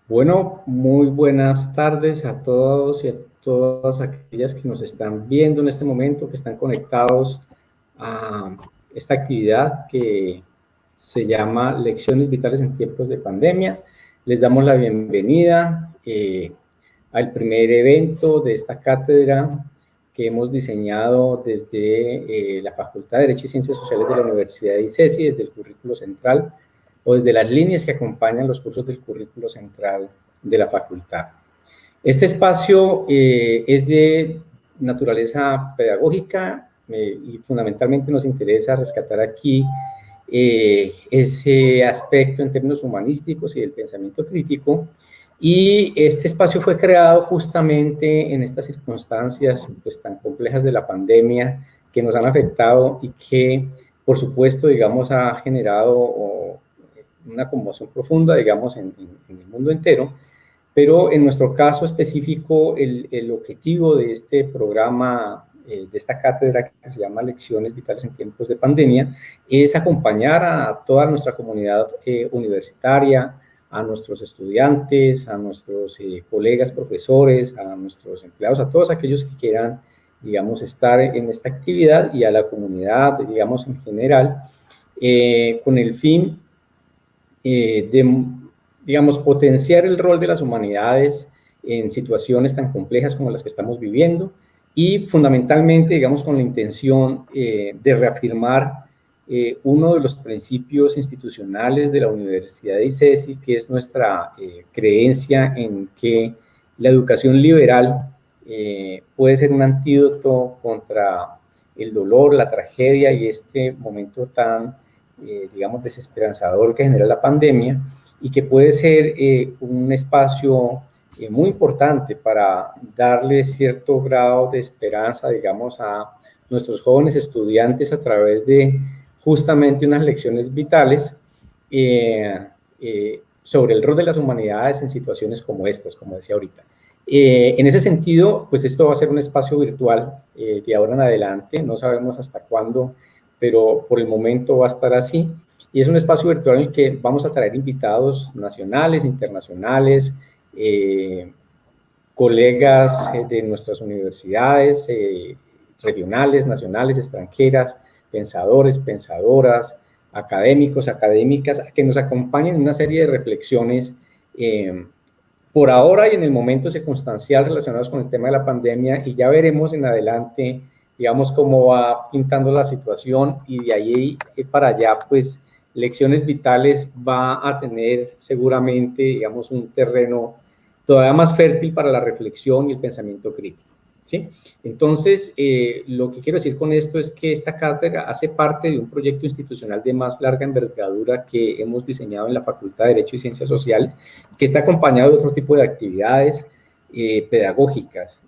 Bueno, muy buenas tardes a todos y a todas aquellas que nos están viendo en este momento, que están conectados a esta actividad que se llama Lecciones Vitales en Tiempos de Pandemia. Les damos la bienvenida al primer evento de esta cátedra que hemos diseñado desde la Facultad de Derecho y Ciencias Sociales de la Universidad de ICESI, desde el currículo central o desde las líneas que acompañan los cursos del currículo central de la facultad. Este espacio es de naturaleza pedagógica y fundamentalmente nos interesa rescatar aquí ese aspecto en términos humanísticos y del pensamiento crítico. Y este espacio fue creado justamente en estas circunstancias pues, tan complejas de la pandemia que nos han afectado y que, por supuesto, digamos, ha generado una conmoción profunda, digamos, en el mundo entero. Pero en nuestro caso específico, el objetivo de este programa, de esta cátedra que se llama Lecciones Vitales en Tiempos de Pandemia, es acompañar a toda nuestra comunidad universitaria, a nuestros estudiantes, a nuestros colegas profesores, a nuestros empleados, a todos aquellos que quieran, digamos, estar en esta actividad y a la comunidad, digamos, en general, con el fin de, digamos, potenciar el rol de las humanidades en situaciones tan complejas como las que estamos viviendo y fundamentalmente, digamos, con la intención de reafirmar uno de los principios institucionales de la Universidad de ICESI, que es nuestra creencia en que la educación liberal puede ser un antídoto contra el dolor, la tragedia y este momento tan digamos, desesperanzador que genera la pandemia y que puede ser un espacio muy importante para darle cierto grado de esperanza, digamos, a nuestros jóvenes estudiantes a través de justamente unas lecciones vitales sobre el rol de las humanidades en situaciones como estas, como decía ahorita. En ese sentido, pues esto va a ser un espacio virtual de ahora en adelante, no sabemos hasta cuándo, pero por el momento va a estar así. Y es un espacio virtual en el que vamos a traer invitados nacionales, internacionales, colegas de nuestras universidades, regionales, nacionales, extranjeras, pensadores, pensadoras, académicos, académicas, que nos acompañen en una serie de reflexiones por ahora y en el momento circunstancial relacionados con el tema de la pandemia, y ya veremos en adelante, digamos, cómo va pintando la situación, y de ahí para allá, pues, Lecciones Vitales va a tener seguramente, digamos, un terreno todavía más fértil para la reflexión y el pensamiento crítico, ¿sí? Entonces, lo que quiero decir con esto es que esta cátedra hace parte de un proyecto institucional de más larga envergadura que hemos diseñado en la Facultad de Derecho y Ciencias Sociales, que está acompañado de otro tipo de actividades pedagógicas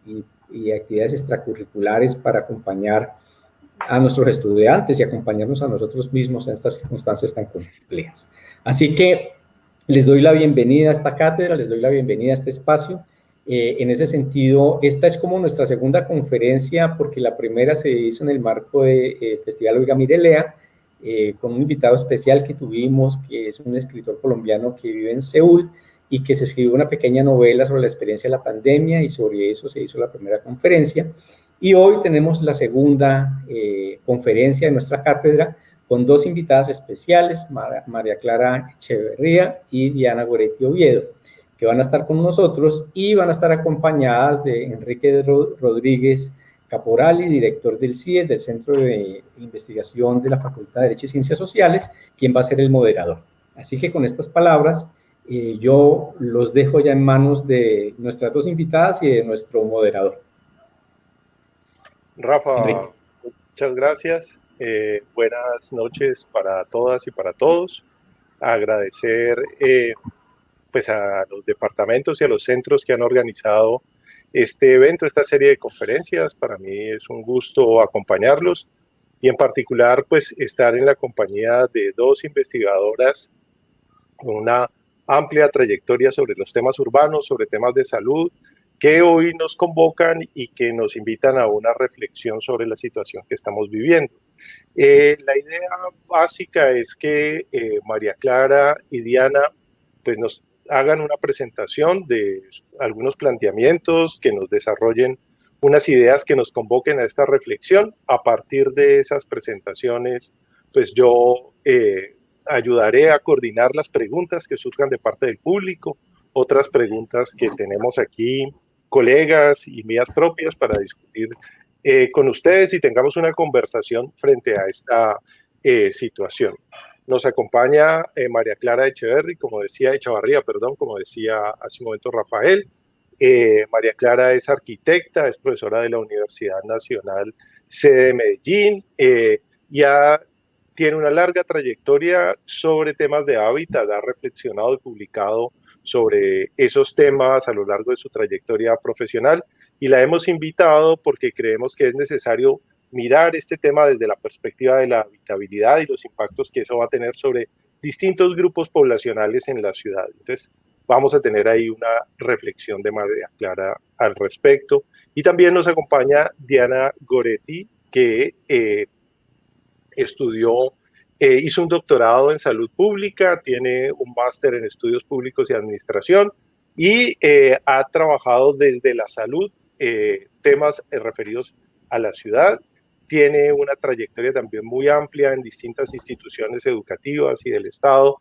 y actividades extracurriculares para acompañar a nuestros estudiantes y acompañarnos a nosotros mismos en estas circunstancias tan complejas. Así que les doy la bienvenida a esta cátedra, les doy la bienvenida a este espacio. En ese sentido, esta es como nuestra segunda conferencia, porque la primera se hizo en el marco del Festival Oiga Mirelea, con un invitado especial que tuvimos, que es un escritor colombiano que vive en Seúl y que se escribió una pequeña novela sobre la experiencia de la pandemia, y sobre eso se hizo la primera conferencia. Y hoy tenemos la segunda conferencia de nuestra cátedra con dos invitadas especiales, María Clara Echeverría y Diana Goretti Oviedo, que van a estar con nosotros y van a estar acompañadas de Enrique Rodríguez Caporali, director del CIES, del Centro de Investigación de la Facultad de Derecho y Ciencias Sociales, quien va a ser el moderador. Así que con estas palabras, yo los dejo ya en manos de nuestras dos invitadas y de nuestro moderador. Rafa, Enrique. muchas gracias. Buenas noches para todas y para todos. Agradecer pues a los departamentos y a los centros que han organizado este evento, esta serie de conferencias. Para mí es un gusto acompañarlos y en particular pues estar en la compañía de dos investigadoras con una amplia trayectoria sobre los temas urbanos, sobre temas de salud, que hoy nos convocan y que nos invitan a una reflexión sobre la situación que estamos viviendo. La idea básica es que María Clara y Diana pues nos hagan una presentación de algunos planteamientos, que nos desarrollen unas ideas que nos convoquen a esta reflexión. A partir de esas presentaciones, pues yo ayudaré a coordinar las preguntas que surjan de parte del público, otras preguntas que tenemos aquí, colegas y mías propias, para discutir con ustedes y tengamos una conversación frente a esta situación. Nos acompaña María Clara Echavarría, como decía hace un momento Rafael. María Clara es arquitecta, es profesora de la Universidad Nacional sede de Medellín, ya tiene una larga trayectoria sobre temas de hábitat, ha reflexionado y publicado sobre esos temas a lo largo de su trayectoria profesional, y la hemos invitado porque creemos que es necesario mirar este tema desde la perspectiva de la habitabilidad y los impactos que eso va a tener sobre distintos grupos poblacionales en la ciudad. Entonces, vamos a tener ahí una reflexión de María Clara al respecto. Y también nos acompaña Diana Goretti, que hizo un doctorado en salud pública, tiene un máster en estudios públicos y administración, y ha trabajado desde la salud temas referidos a la ciudad. Tiene una trayectoria también muy amplia en distintas instituciones educativas y del Estado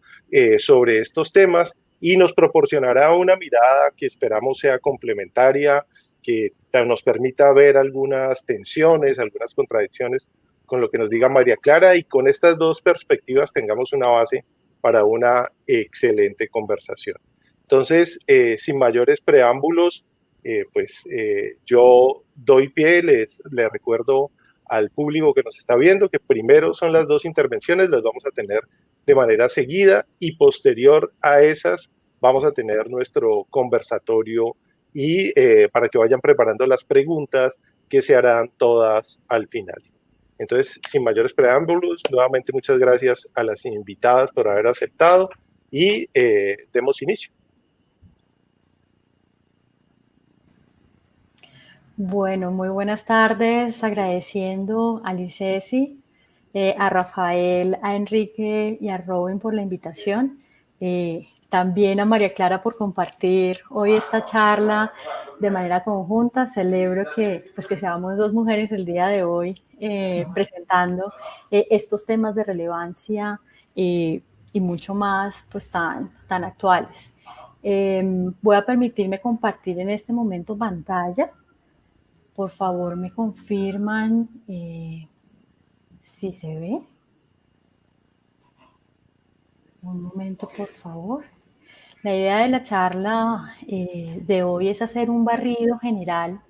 sobre estos temas, y nos proporcionará una mirada que esperamos sea complementaria, que nos permita ver algunas tensiones, algunas contradicciones con lo que nos diga María Clara, y con estas dos perspectivas tengamos una base para una excelente conversación. Entonces, sin mayores preámbulos, yo doy pie, les recuerdo al público que nos está viendo que primero son las dos intervenciones, las vamos a tener de manera seguida, y posterior a esas vamos a tener nuestro conversatorio, y para que vayan preparando las preguntas que se harán todas al final. Entonces, sin mayores preámbulos, nuevamente muchas gracias a las invitadas por haber aceptado, y demos inicio. Bueno, muy buenas tardes, agradeciendo a Licesi, a Rafael, a Enrique y a Robin por la invitación, también a María Clara por compartir hoy esta charla de manera conjunta. Celebro que seamos dos mujeres el día de hoy presentando estos temas de relevancia y mucho más tan actuales. Voy a permitirme compartir en este momento pantalla. Por favor, me confirman si se ve. Un momento, por favor. La idea de la charla de hoy es hacer un barrido general,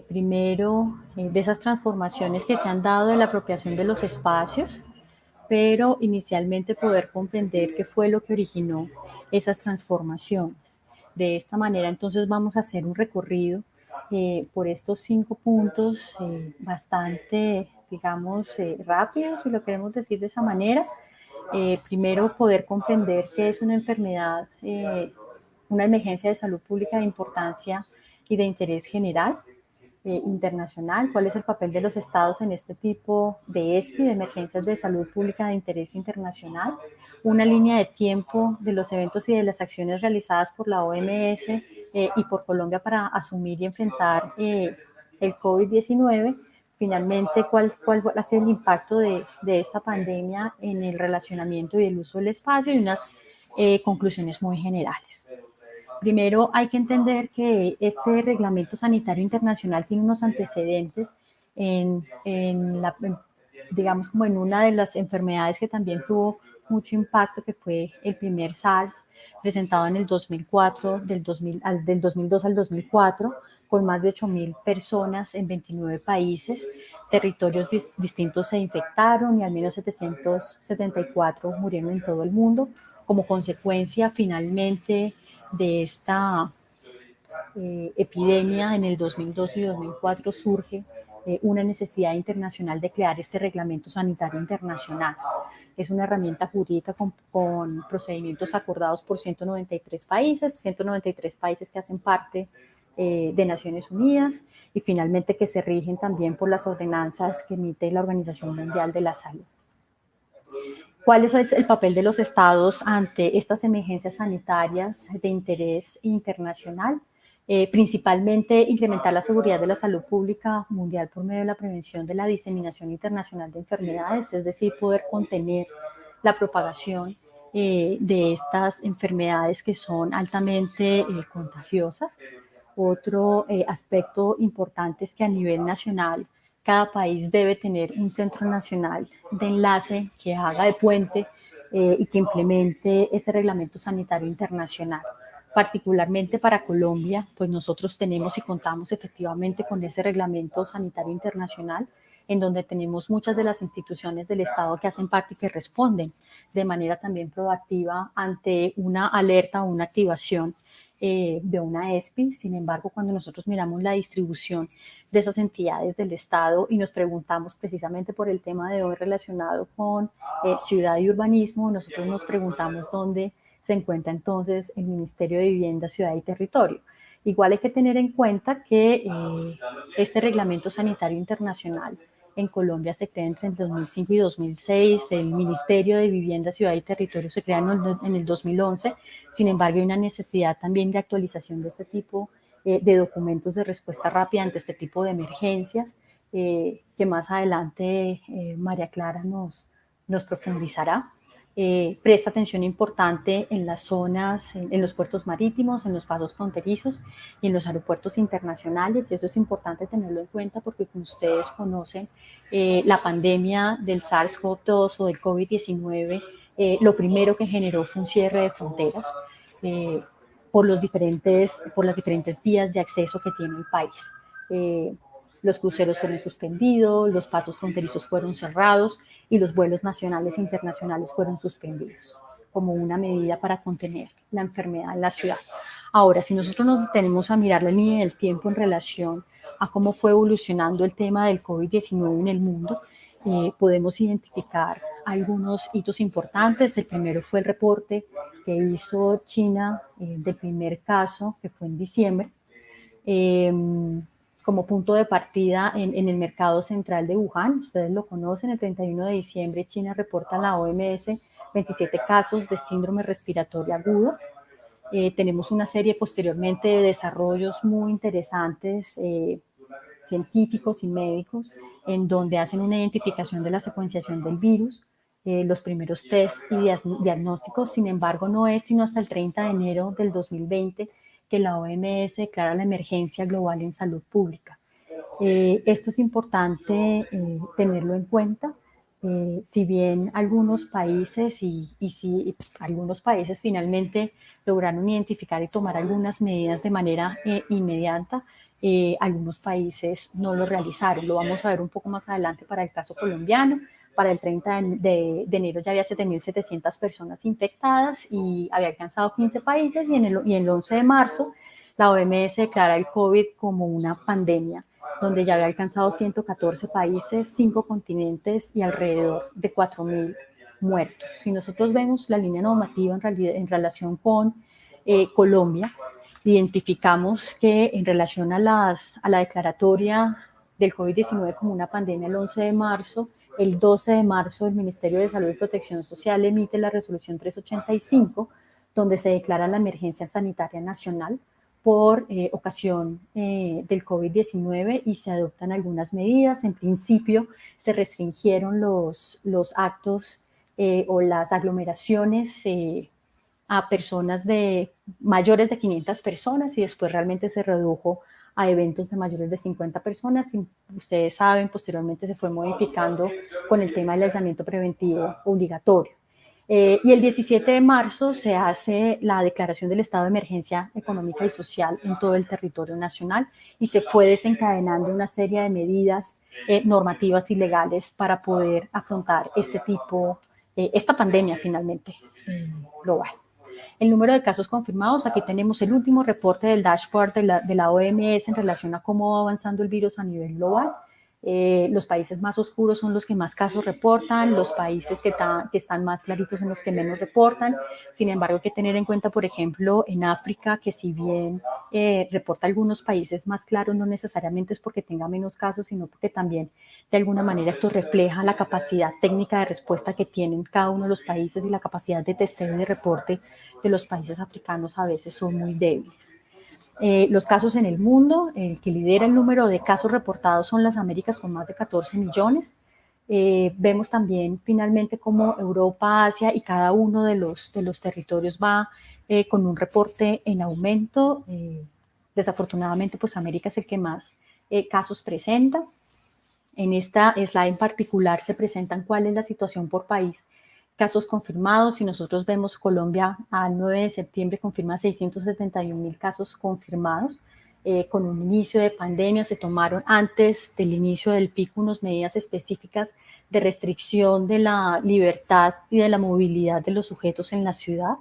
primero, de esas transformaciones que se han dado de la apropiación de los espacios, pero inicialmente poder comprender qué fue lo que originó esas transformaciones. De esta manera, entonces, vamos a hacer un recorrido por estos 5 puntos bastante, digamos, rápidos, si lo queremos decir de esa manera. Primero, poder comprender qué es una enfermedad, una emergencia de salud pública de importancia y de interés general internacional, cuál es el papel de los estados en este tipo de ESPI, de emergencias de salud pública de interés internacional, una línea de tiempo de los eventos y de las acciones realizadas por la OMS y por Colombia para asumir y enfrentar el COVID-19. Finalmente, ¿cuál ha sido el impacto de esta pandemia en el relacionamiento y el uso del espacio? Y unas conclusiones muy generales. Primero, hay que entender que este reglamento sanitario internacional tiene unos antecedentes digamos, como en una de las enfermedades que también tuvo mucho impacto, que fue el primer SARS, presentado en el 2004, del 2002 al 2004, con más de 8.000 personas en 29 países. Territorios distintos se infectaron y al menos 774 murieron en todo el mundo. Como consecuencia, finalmente, de esta epidemia en el 2012 y 2004 surge una necesidad internacional de crear este reglamento sanitario internacional. Es una herramienta jurídica con procedimientos acordados por 193 países que hacen parte de Naciones Unidas, y finalmente que se rigen también por las ordenanzas que emite la Organización Mundial de la Salud. ¿Cuál es el papel de los estados ante estas emergencias sanitarias de interés internacional? Principalmente incrementar la seguridad de la salud pública mundial por medio de la prevención de la diseminación internacional de enfermedades, es decir, poder contener la propagación de estas enfermedades que son altamente contagiosas. Otro aspecto importante es que a nivel nacional cada país debe tener un centro nacional de enlace que haga de puente y que implemente ese reglamento sanitario internacional. Particularmente para Colombia, pues nosotros tenemos y contamos efectivamente con ese reglamento sanitario internacional, en donde tenemos muchas de las instituciones del Estado que hacen parte y que responden de manera también proactiva ante una alerta o una activación de una ESPI. Sin embargo, cuando nosotros miramos la distribución de esas entidades del Estado y nos preguntamos precisamente por el tema de hoy relacionado con ciudad y urbanismo, nosotros nos preguntamos dónde se encuentra entonces el Ministerio de Vivienda, Ciudad y Territorio. Igual hay que tener en cuenta que este reglamento sanitario internacional en Colombia se crea entre el 2005 y 2006, el Ministerio de Vivienda, Ciudad y Territorio se crea en el 2011, sin embargo hay una necesidad también de actualización de este tipo de documentos de respuesta rápida ante este tipo de emergencias, que más adelante María Clara nos profundizará. Presta atención importante en las zonas, en los puertos marítimos, en los pasos fronterizos y en los aeropuertos internacionales. Eso es importante tenerlo en cuenta porque, como ustedes conocen, la pandemia del SARS-CoV-2 o del COVID-19, lo primero que generó fue un cierre de fronteras por las diferentes vías de acceso que tiene el país. Los cruceros fueron suspendidos, los pasos fronterizos fueron cerrados y los vuelos nacionales e internacionales fueron suspendidos como una medida para contener la enfermedad en la ciudad. Ahora, si nosotros nos detenemos a mirar la línea del tiempo en relación a cómo fue evolucionando el tema del COVID-19 en el mundo, podemos identificar algunos hitos importantes. El primero fue el reporte que hizo China del primer caso, que fue en diciembre. Como punto de partida en el mercado central de Wuhan, ustedes lo conocen, el 31 de diciembre China reporta a la OMS 27 casos de síndrome respiratorio agudo. Tenemos una serie posteriormente de desarrollos muy interesantes, científicos y médicos, en donde hacen una identificación de la secuenciación del virus, los primeros test y diagnósticos. Sin embargo, no es sino hasta el 30 de enero del 2020 que la OMS declara la emergencia global en salud pública. Esto es importante tenerlo en cuenta. Si bien algunos países algunos países finalmente lograron identificar y tomar algunas medidas de manera inmediata, algunos países no lo realizaron. Lo vamos a ver un poco más adelante para el caso colombiano. Para el 30 de enero ya había 7.700 personas infectadas y había alcanzado 15 países y el 11 de marzo la OMS declara el COVID como una pandemia, donde ya había alcanzado 114 países, 5 continentes y alrededor de 4.000 muertos. Si nosotros vemos la línea normativa en relación con Colombia, identificamos que en relación a la declaratoria del COVID-19 como una pandemia el 11 de marzo, el 12 de marzo el Ministerio de Salud y Protección Social emite la resolución 385, donde se declara la emergencia sanitaria nacional por ocasión del COVID-19 y se adoptan algunas medidas. En principio se restringieron los actos o las aglomeraciones a personas mayores de 500 personas y después realmente se redujo a eventos de mayores de 50 personas. Y ustedes saben, posteriormente se fue modificando con el tema del aislamiento preventivo obligatorio. Y el 17 de marzo se hace la declaración del estado de emergencia económica y social en todo el territorio nacional y se fue desencadenando una serie de medidas normativas y legales para poder afrontar esta pandemia finalmente global. El número de casos confirmados, aquí tenemos el último reporte del dashboard de la OMS en relación a cómo va avanzando el virus a nivel global. Los países más oscuros son los que más casos reportan, los países que están más claritos son los que menos reportan. Sin embargo, hay que tener en cuenta, por ejemplo, en África, que si bien reporta algunos países más claros, no necesariamente es porque tenga menos casos, sino porque también de alguna manera esto refleja la capacidad técnica de respuesta que tienen cada uno de los países, y la capacidad de testeo y de reporte de los países africanos a veces son muy débiles. Los casos en el mundo, el que lidera el número de casos reportados son las Américas, con más de 14 millones. Vemos también finalmente cómo Europa, Asia y cada uno de los territorios va con un reporte en aumento. Desafortunadamente, pues América es el que más casos presenta. En esta slide en particular se presentan cuál es la situación por país. Casos confirmados, si nosotros vemos Colombia al 9 de septiembre confirma 671.000 casos confirmados. Con un inicio de pandemia se tomaron antes del inicio del pico unas medidas específicas de restricción de la libertad y de la movilidad de los sujetos en la ciudad.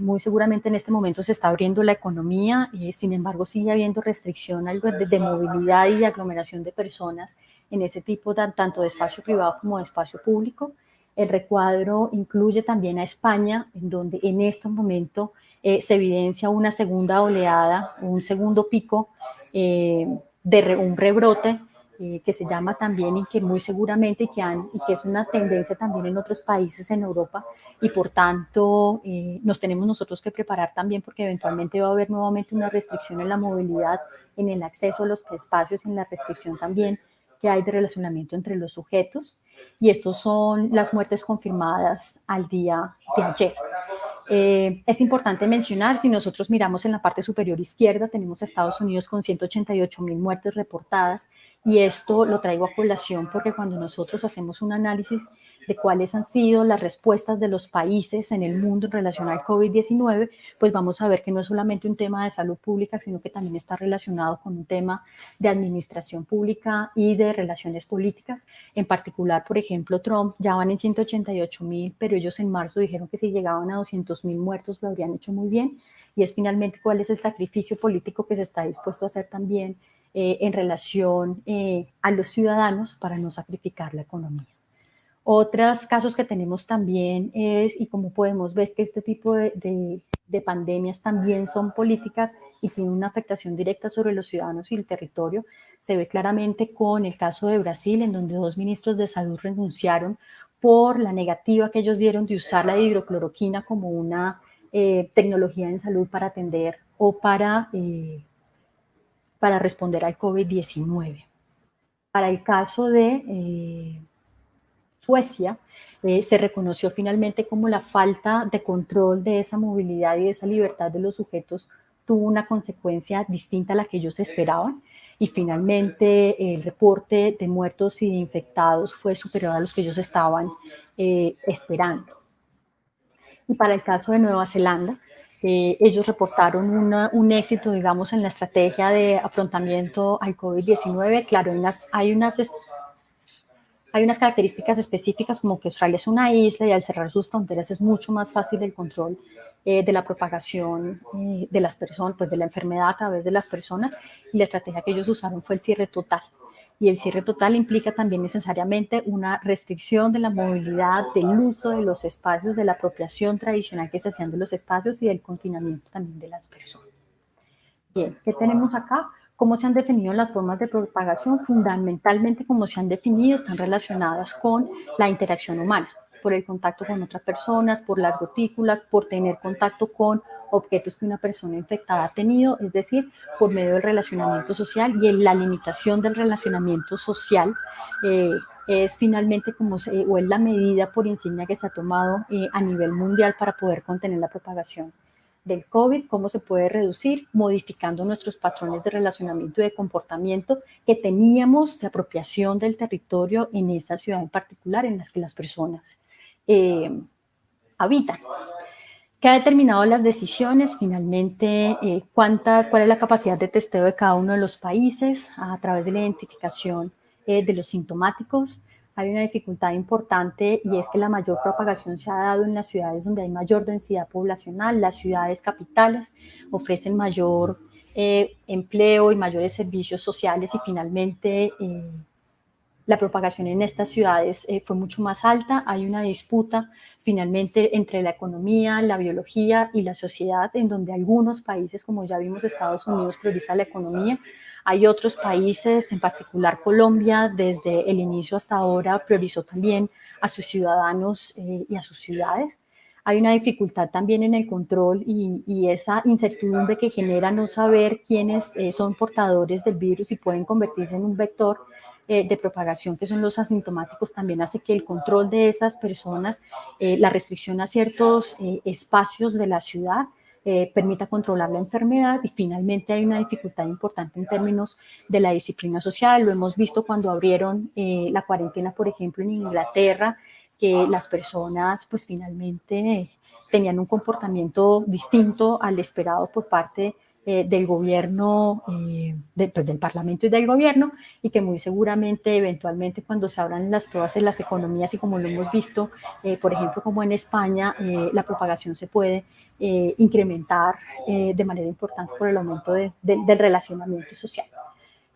Muy seguramente en este momento se está abriendo la economía, sin embargo sigue habiendo restricción de movilidad y de aglomeración de personas en ese tipo tanto de espacio privado como de espacio público. El recuadro incluye también a España, en donde en este momento se evidencia una segunda oleada, un segundo pico de un rebrote que se llama también, y que muy seguramente y que es una tendencia también en otros países en Europa, y por tanto nos tenemos nosotros que preparar también, porque eventualmente va a haber nuevamente una restricción en la movilidad, en el acceso a los espacios, en la restricción también que hay de relacionamiento entre los sujetos. Y estos son las muertes confirmadas al día de ayer. Es importante mencionar, si nosotros miramos en la parte superior izquierda, tenemos a Estados Unidos con 188.000 muertes reportadas, y esto lo traigo a colación porque cuando nosotros hacemos un análisis de cuáles han sido las respuestas de los países en el mundo en relación al COVID-19, pues vamos a ver que no es solamente un tema de salud pública, sino que también está relacionado con un tema de administración pública y de relaciones políticas. En particular, por ejemplo, Trump ya van en 188.000, pero ellos en marzo dijeron que si llegaban a 200.000 muertos lo habrían hecho muy bien, y es finalmente cuál es el sacrificio político que se está dispuesto a hacer también en relación a los ciudadanos para no sacrificar la economía. Otros casos que tenemos también es, y como podemos ver, que este tipo de pandemias también son políticas y tienen una afectación directa sobre los ciudadanos y el territorio. Se ve claramente con el caso de Brasil, en donde 2 ministros de salud renunciaron por la negativa que ellos dieron de usar la hidrocloroquina como una tecnología en salud para atender o para responder al COVID-19. Para el caso de Suecia, se reconoció finalmente como la falta de control de esa movilidad y de esa libertad de los sujetos tuvo una consecuencia distinta a la que ellos esperaban, y finalmente el reporte de muertos y de infectados fue superior a los que ellos estaban esperando. Y para el caso de Nueva Zelanda, ellos reportaron un éxito, digamos, en la estrategia de afrontamiento al COVID-19. Claro, hay unas características específicas, como que Australia es una isla y al cerrar sus fronteras es mucho más fácil el control de la propagación de las personas, pues de la enfermedad a través de las personas, y la estrategia que ellos usaron fue el cierre total. Y el cierre total implica también necesariamente una restricción de la movilidad, del uso de los espacios, de la apropiación tradicional que se hacían de los espacios y del confinamiento también de las personas. Bien, ¿qué tenemos acá? ¿Cómo se han definido las formas de propagación? Fundamentalmente, como se han definido, están relacionadas con la interacción humana, por el contacto con otras personas, por las gotículas, por tener contacto con objetos que una persona infectada ha tenido, es decir, por medio del relacionamiento social, y en la limitación del relacionamiento social es finalmente o es la medida por insignia que se ha tomado a nivel mundial para poder contener la propagación del COVID. ¿Cómo se puede reducir? Modificando nuestros patrones de relacionamiento y de comportamiento que teníamos de apropiación del territorio en esa ciudad en particular en las que las personas habitan. ¿Qué ha determinado las decisiones? Finalmente, cuál es la capacidad de testeo de cada uno de los países a través de la identificación de los sintomáticos. Hay una dificultad importante, y es que la mayor propagación se ha dado en las ciudades donde hay mayor densidad poblacional. Las ciudades capitales ofrecen mayor empleo y mayores servicios sociales, y finalmente la propagación en estas ciudades fue mucho más alta. Hay una disputa finalmente entre la economía, la biología y la sociedad, en donde algunos países, como ya vimos, Estados Unidos prioriza la economía. Hay otros países, en particular Colombia, desde el inicio hasta ahora priorizó también a sus ciudadanos y a sus ciudades. Hay una dificultad también en el control y esa incertidumbre que genera no saber quiénes son portadores del virus y pueden convertirse en un vector de propagación, que son los asintomáticos, también hace que el control de esas personas, la restricción a ciertos espacios de la ciudad, permita controlar la enfermedad. Y finalmente hay una dificultad importante en términos de la disciplina social. Lo hemos visto cuando abrieron la cuarentena, por ejemplo, en Inglaterra, que las personas pues finalmente tenían un comportamiento distinto al esperado por parte del gobierno, pues del Parlamento y del gobierno, y que muy seguramente eventualmente cuando se abran todas las economías y como lo hemos visto, por ejemplo como en España, la propagación se puede incrementar de manera importante por el aumento del relacionamiento social.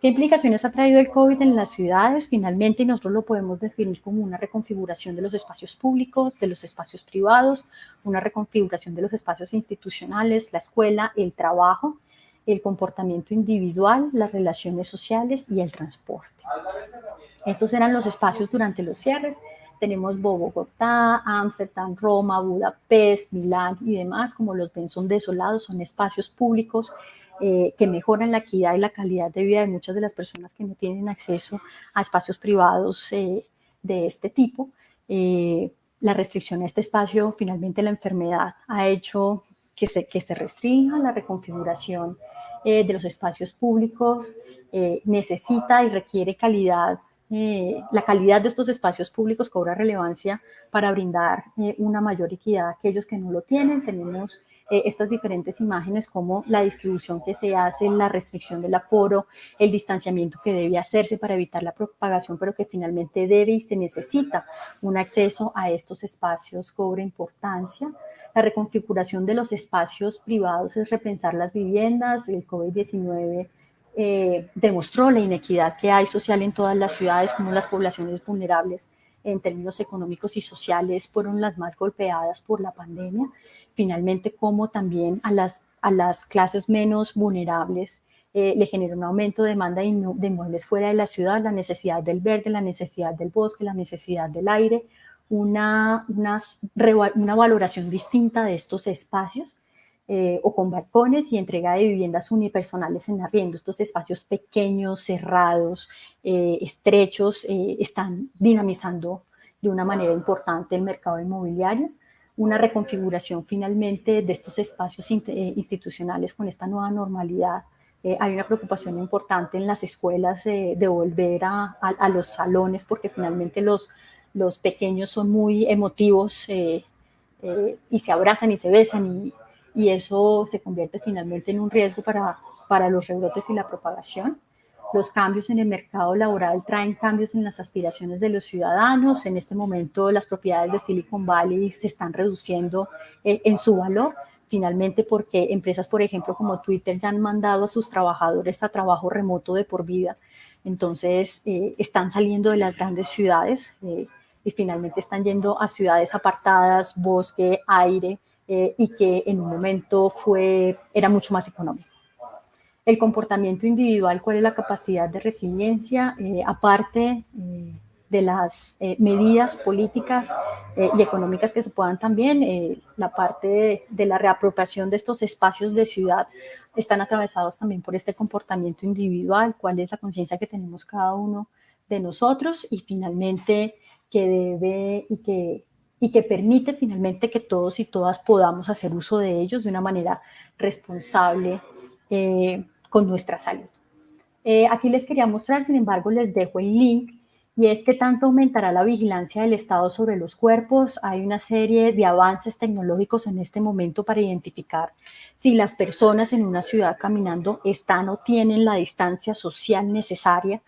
¿Qué implicaciones ha traído el COVID en las ciudades? Finalmente, nosotros lo podemos definir como una reconfiguración de los espacios públicos, de los espacios privados, una reconfiguración de los espacios institucionales, la escuela, el trabajo, el comportamiento individual, las relaciones sociales y el transporte. Estos eran los espacios durante los cierres. Tenemos Bogotá, Ámsterdam, Roma, Budapest, Milán y demás. Como los ven, son desolados, son espacios públicos que mejoran la equidad y la calidad de vida de muchas de las personas que no tienen acceso a espacios privados de este tipo. La restricción a este espacio, finalmente la enfermedad ha hecho que se restrinja la reconfiguración de los espacios públicos, necesita y requiere calidad. La calidad de estos espacios públicos cobra relevancia para brindar una mayor equidad a aquellos que no lo tienen. Tenemos estas diferentes imágenes como la distribución que se hace, la restricción del aforo, el distanciamiento que debe hacerse para evitar la propagación, pero que finalmente debe y se necesita un acceso a estos espacios cobra importancia. La reconfiguración de los espacios privados es repensar las viviendas. El COVID-19 demostró la inequidad que hay social en todas las ciudades, como las poblaciones vulnerables en términos económicos y sociales fueron las más golpeadas por la pandemia. Finalmente, como también a las clases menos vulnerables le genera un aumento de demanda de inmuebles fuera de la ciudad, la necesidad del verde, la necesidad del bosque, la necesidad del aire, una valoración distinta de estos espacios. O con balcones y entrega de viviendas unipersonales en arriendo. Estos espacios pequeños, cerrados, estrechos, están dinamizando de una manera importante el mercado inmobiliario. Una reconfiguración finalmente de estos espacios institucionales con esta nueva normalidad. Hay una preocupación importante en las escuelas de volver a los salones, porque finalmente los pequeños son muy emotivos y se abrazan y se besan y eso se convierte finalmente en un riesgo para los rebrotes y la propagación. Los cambios en el mercado laboral traen cambios en las aspiraciones de los ciudadanos. En este momento las propiedades de Silicon Valley se están reduciendo en su valor, finalmente porque empresas, por ejemplo, como Twitter ya han mandado a sus trabajadores a trabajo remoto de por vida. Entonces están saliendo de las grandes ciudades y finalmente están yendo a ciudades apartadas, bosque, aire, y que en un momento era mucho más económico. El comportamiento individual, ¿cuál es la capacidad de resiliencia? Aparte de las medidas políticas y económicas que se puedan también, la parte de la reapropiación de estos espacios de ciudad están atravesados también por este comportamiento individual, cuál es la conciencia que tenemos cada uno de nosotros y finalmente que debe y que permite finalmente que todos y todas podamos hacer uso de ellos de una manera responsable con nuestra salud. Aquí les quería mostrar, sin embargo, les dejo el link y es que tanto aumentará la vigilancia del Estado sobre los cuerpos. Hay una serie de avances tecnológicos en este momento para identificar si las personas en una ciudad caminando están o tienen la distancia social necesaria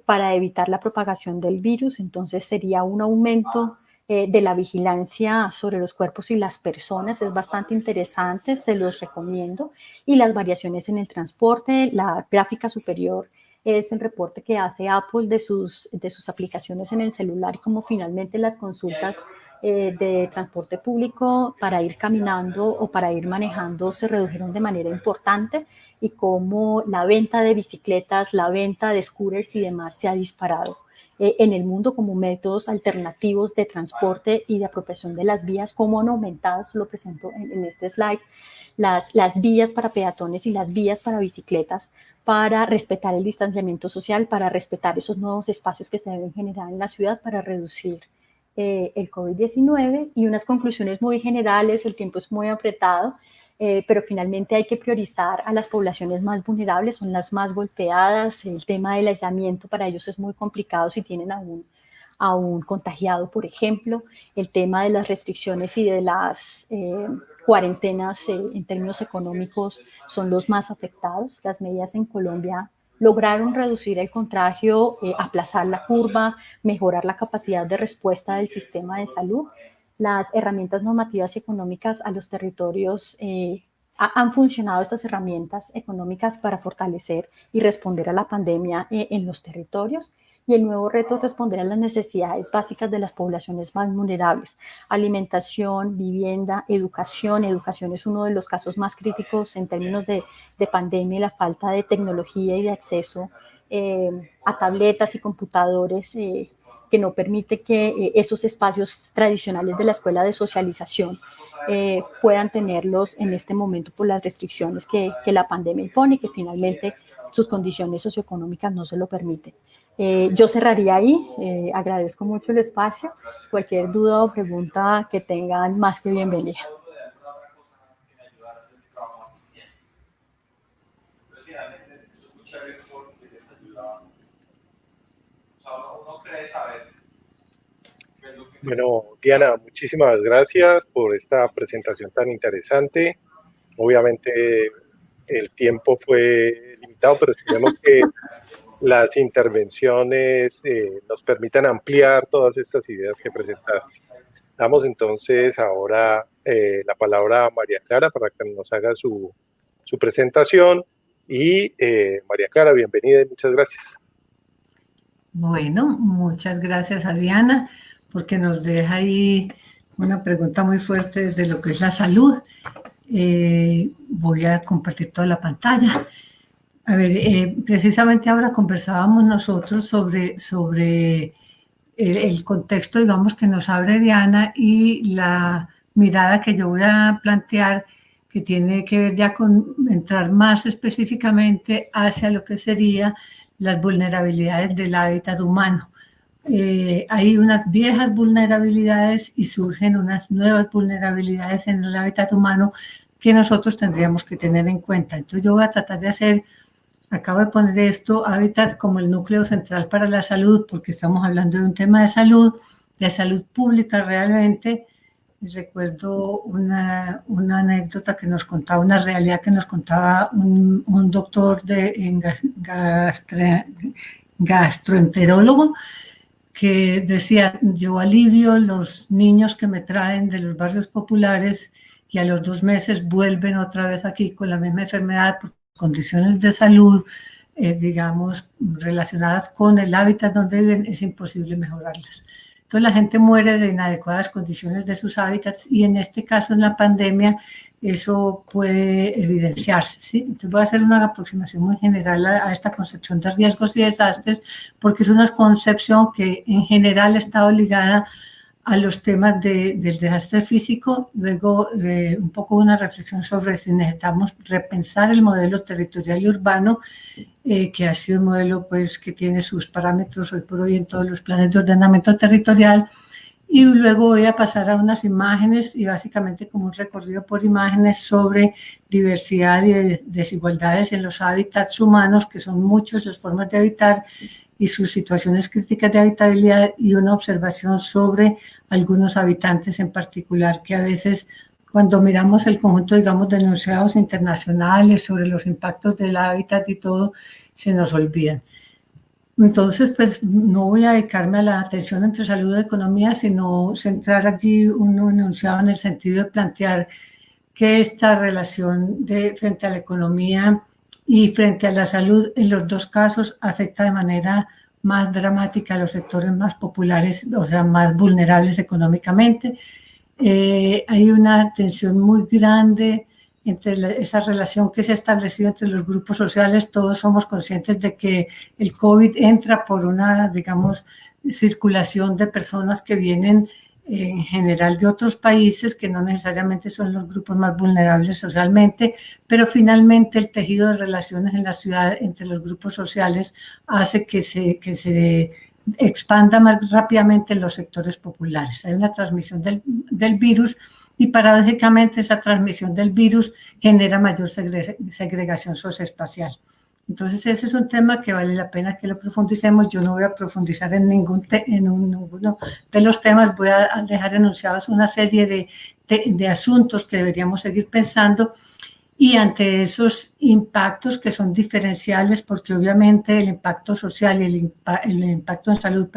para evitar la propagación del virus. Entonces sería un aumento de la vigilancia sobre los cuerpos y las personas. Es bastante interesante, se los recomiendo. Y las variaciones en el transporte, la gráfica superior es el reporte que hace Apple de sus aplicaciones en el celular y cómo finalmente las consultas de transporte público para ir caminando o para ir manejando se redujeron de manera importante y cómo la venta de bicicletas, la venta de scooters y demás se ha disparado en el mundo como métodos alternativos de transporte y de apropiación de las vías, cómo han aumentado, eso lo presento en este slide, las vías para peatones y las vías para bicicletas para respetar el distanciamiento social, para respetar esos nuevos espacios que se deben generar en la ciudad para reducir el COVID-19 y unas conclusiones muy generales, el tiempo es muy apretado, pero finalmente hay que priorizar a las poblaciones más vulnerables, son las más golpeadas, el tema del aislamiento para ellos es muy complicado si tienen a un contagiado, por ejemplo, el tema de las restricciones y de las cuarentenas en términos económicos son los más afectados. Las medidas en Colombia lograron reducir el contagio, aplazar la curva, mejorar la capacidad de respuesta del sistema de salud. Las herramientas normativas y económicas a los territorios han funcionado estas herramientas económicas para fortalecer y responder a la pandemia en los territorios. Y el nuevo reto es responder a las necesidades básicas de las poblaciones más vulnerables. Alimentación, vivienda, educación. Educación es uno de los casos más críticos en términos de pandemia y la falta de tecnología y de acceso a tabletas y computadores que no permite que esos espacios tradicionales de la escuela de socialización puedan tenerlos en este momento por las restricciones que la pandemia impone y que finalmente sus condiciones socioeconómicas no se lo permiten. Yo cerraría ahí, agradezco mucho el espacio, cualquier duda o pregunta que tengan, más que bienvenida. Bueno, Diana, muchísimas gracias por esta presentación tan interesante. Obviamente el tiempo fue limitado, pero esperemos que las intervenciones nos permitan ampliar todas estas ideas que presentaste. Damos entonces ahora la palabra a María Clara para que nos haga su presentación. Y María Clara, bienvenida y muchas gracias. Bueno, muchas gracias a Diana, porque nos deja ahí una pregunta muy fuerte de lo que es la salud. Voy a compartir toda la pantalla. A ver, precisamente ahora conversábamos nosotros sobre el contexto, digamos, que nos abre Diana y la mirada que yo voy a plantear, que tiene que ver ya con entrar más específicamente hacia lo que sería las vulnerabilidades del hábitat humano. Hay unas viejas vulnerabilidades y surgen unas nuevas vulnerabilidades en el hábitat humano que nosotros tendríamos que tener en cuenta. Entonces yo voy a tratar de hacer, acabo de poner esto, hábitat como el núcleo central para la salud, porque estamos hablando de un tema de salud pública realmente. Recuerdo una anécdota que nos contaba, una realidad que nos contaba un doctor gastroenterólogo, que decía: yo alivio los niños que me traen de los barrios populares y a los 2 meses vuelven otra vez aquí con la misma enfermedad por condiciones de salud, digamos, relacionadas con el hábitat donde viven, es imposible mejorarlas. Entonces la gente muere de inadecuadas condiciones de sus hábitats y en este caso, en la pandemia, eso puede evidenciarse, ¿sí? Entonces voy a hacer una aproximación muy general a esta concepción de riesgos y desastres, porque es una concepción que en general ha estado ligada a los temas del desastre físico. Luego un poco una reflexión sobre si necesitamos repensar el modelo territorial y urbano, que ha sido un modelo pues, que tiene sus parámetros hoy por hoy en todos los planes de ordenamiento territorial. Y luego voy a pasar a unas imágenes y básicamente como un recorrido por imágenes sobre diversidad y desigualdades en los hábitats humanos, que son muchas las formas de habitar y sus situaciones críticas de habitabilidad, y una observación sobre algunos habitantes en particular que a veces, cuando miramos el conjunto, digamos, de enunciados internacionales sobre los impactos del hábitat y todo, se nos olvidan. Entonces, pues no voy a dedicarme a la atención entre salud y economía, sino centrar allí un enunciado en el sentido de plantear que esta relación frente a la economía y frente a la salud, en los dos casos afecta de manera más dramática a los sectores más populares, o sea, más vulnerables económicamente. Hay una tensión muy grande entre esa relación que se ha establecido entre los grupos sociales. Todos somos conscientes de que el COVID entra por una, digamos, circulación de personas que vienen en general de otros países que no necesariamente son los grupos más vulnerables socialmente, pero finalmente el tejido de relaciones en la ciudad entre los grupos sociales hace que se expanda más rápidamente en los sectores populares. Hay una transmisión del virus y paradójicamente esa transmisión del virus genera mayor segregación socioespacial. Entonces ese es un tema que vale la pena que lo profundicemos. Yo no voy a profundizar en ninguno de los temas, voy a dejar enunciados una serie de asuntos que deberíamos seguir pensando, y ante esos impactos que son diferenciales, porque obviamente el impacto social y el impacto en salud,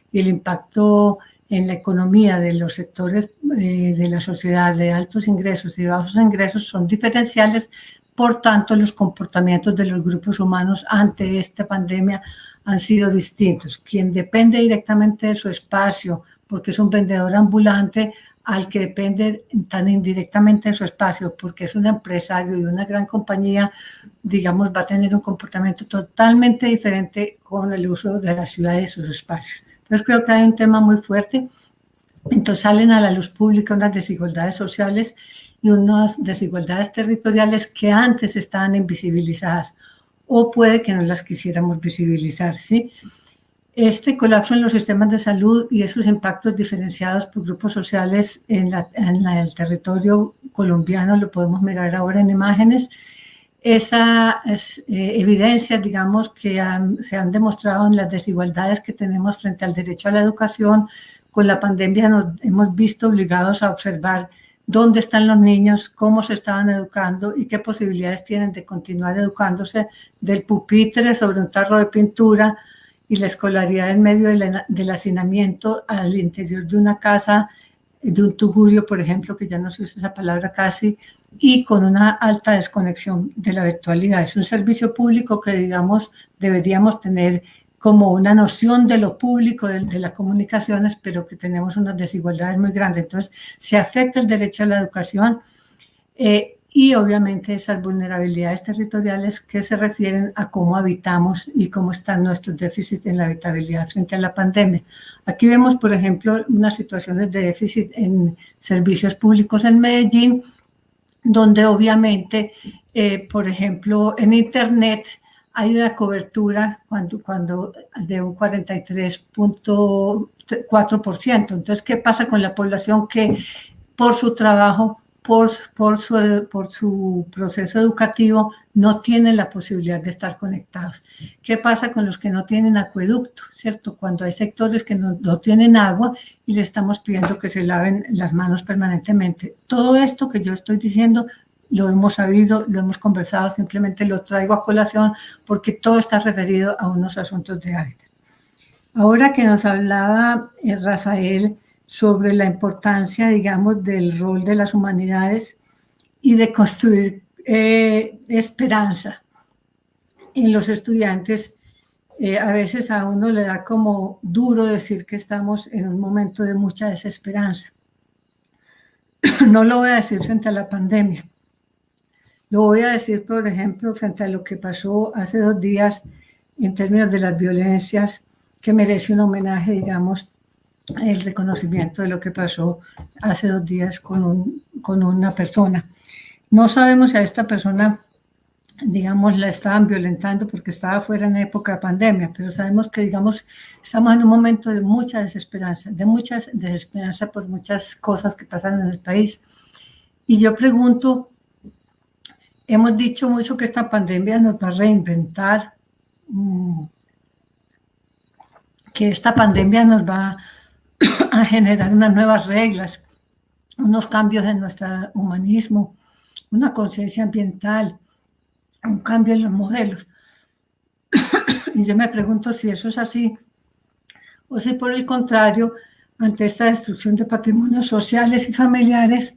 y el impacto en la economía de los sectores de la sociedad de altos ingresos y de bajos ingresos son diferenciales. Por tanto, los comportamientos de los grupos humanos ante esta pandemia han sido distintos. Quien depende directamente de su espacio, porque es un vendedor ambulante, al que depende tan indirectamente de su espacio, porque es un empresario de una gran compañía, digamos, va a tener un comportamiento totalmente diferente con el uso de la ciudad y de sus espacios. Entonces, creo que hay un tema muy fuerte. Entonces, salen a la luz pública unas desigualdades sociales y unas desigualdades territoriales que antes estaban invisibilizadas, o puede que no las quisiéramos visibilizar, ¿sí? Este colapso en los sistemas de salud y esos impactos diferenciados por grupos sociales en el territorio colombiano, lo podemos mirar ahora en imágenes. Esa evidencia, digamos, que se han demostrado en las desigualdades que tenemos frente al derecho a la educación. Con la pandemia nos hemos visto obligados a observar dónde están los niños, cómo se estaban educando y qué posibilidades tienen de continuar educándose del pupitre sobre un tarro de pintura y la escolaridad en medio del hacinamiento al interior de una casa, de un tugurio, por ejemplo, que ya no se usa esa palabra casi, y con una alta desconexión de la virtualidad. Es un servicio público que, digamos, deberíamos tener como una noción de lo público, de las comunicaciones, pero que tenemos unas desigualdades muy grandes. Entonces, se afecta el derecho a la educación y obviamente esas vulnerabilidades territoriales que se refieren a cómo habitamos y cómo están nuestros déficits en la habitabilidad frente a la pandemia. Aquí vemos, por ejemplo, unas situaciones de déficit en servicios públicos en Medellín, donde obviamente, por ejemplo, en Internet hay una cobertura cuando de un 43.4%. Entonces, ¿qué pasa con la población que por su trabajo, por su proceso educativo, no tienen la posibilidad de estar conectados? ¿Qué pasa con los que no tienen acueducto, cierto? Cuando hay sectores que no tienen agua y le estamos pidiendo que se laven las manos permanentemente. Todo esto que yo estoy diciendo lo hemos sabido, lo hemos conversado, simplemente lo traigo a colación porque todo está referido a unos asuntos de hábitat. Ahora que nos hablaba Rafael sobre la importancia, digamos, del rol de las humanidades y de construir esperanza en los estudiantes, a veces a uno le da como duro decir que estamos en un momento de mucha desesperanza. No lo voy a decir frente a la pandemia. Lo voy a decir, por ejemplo, frente a lo que pasó hace 2 días en términos de las violencias, que merece un homenaje, digamos, el reconocimiento de lo que pasó hace 2 días con una persona. No sabemos si a esta persona, digamos, la estaban violentando porque estaba fuera en época de pandemia, pero sabemos que, digamos, estamos en un momento de mucha desesperanza por muchas cosas que pasan en el país. Y yo pregunto, hemos dicho mucho que esta pandemia nos va a reinventar, que esta pandemia nos va a generar unas nuevas reglas, unos cambios en nuestro humanismo, una conciencia ambiental, un cambio en los modelos. Y yo me pregunto si eso es así, o si por el contrario, ante esta destrucción de patrimonios sociales y familiares,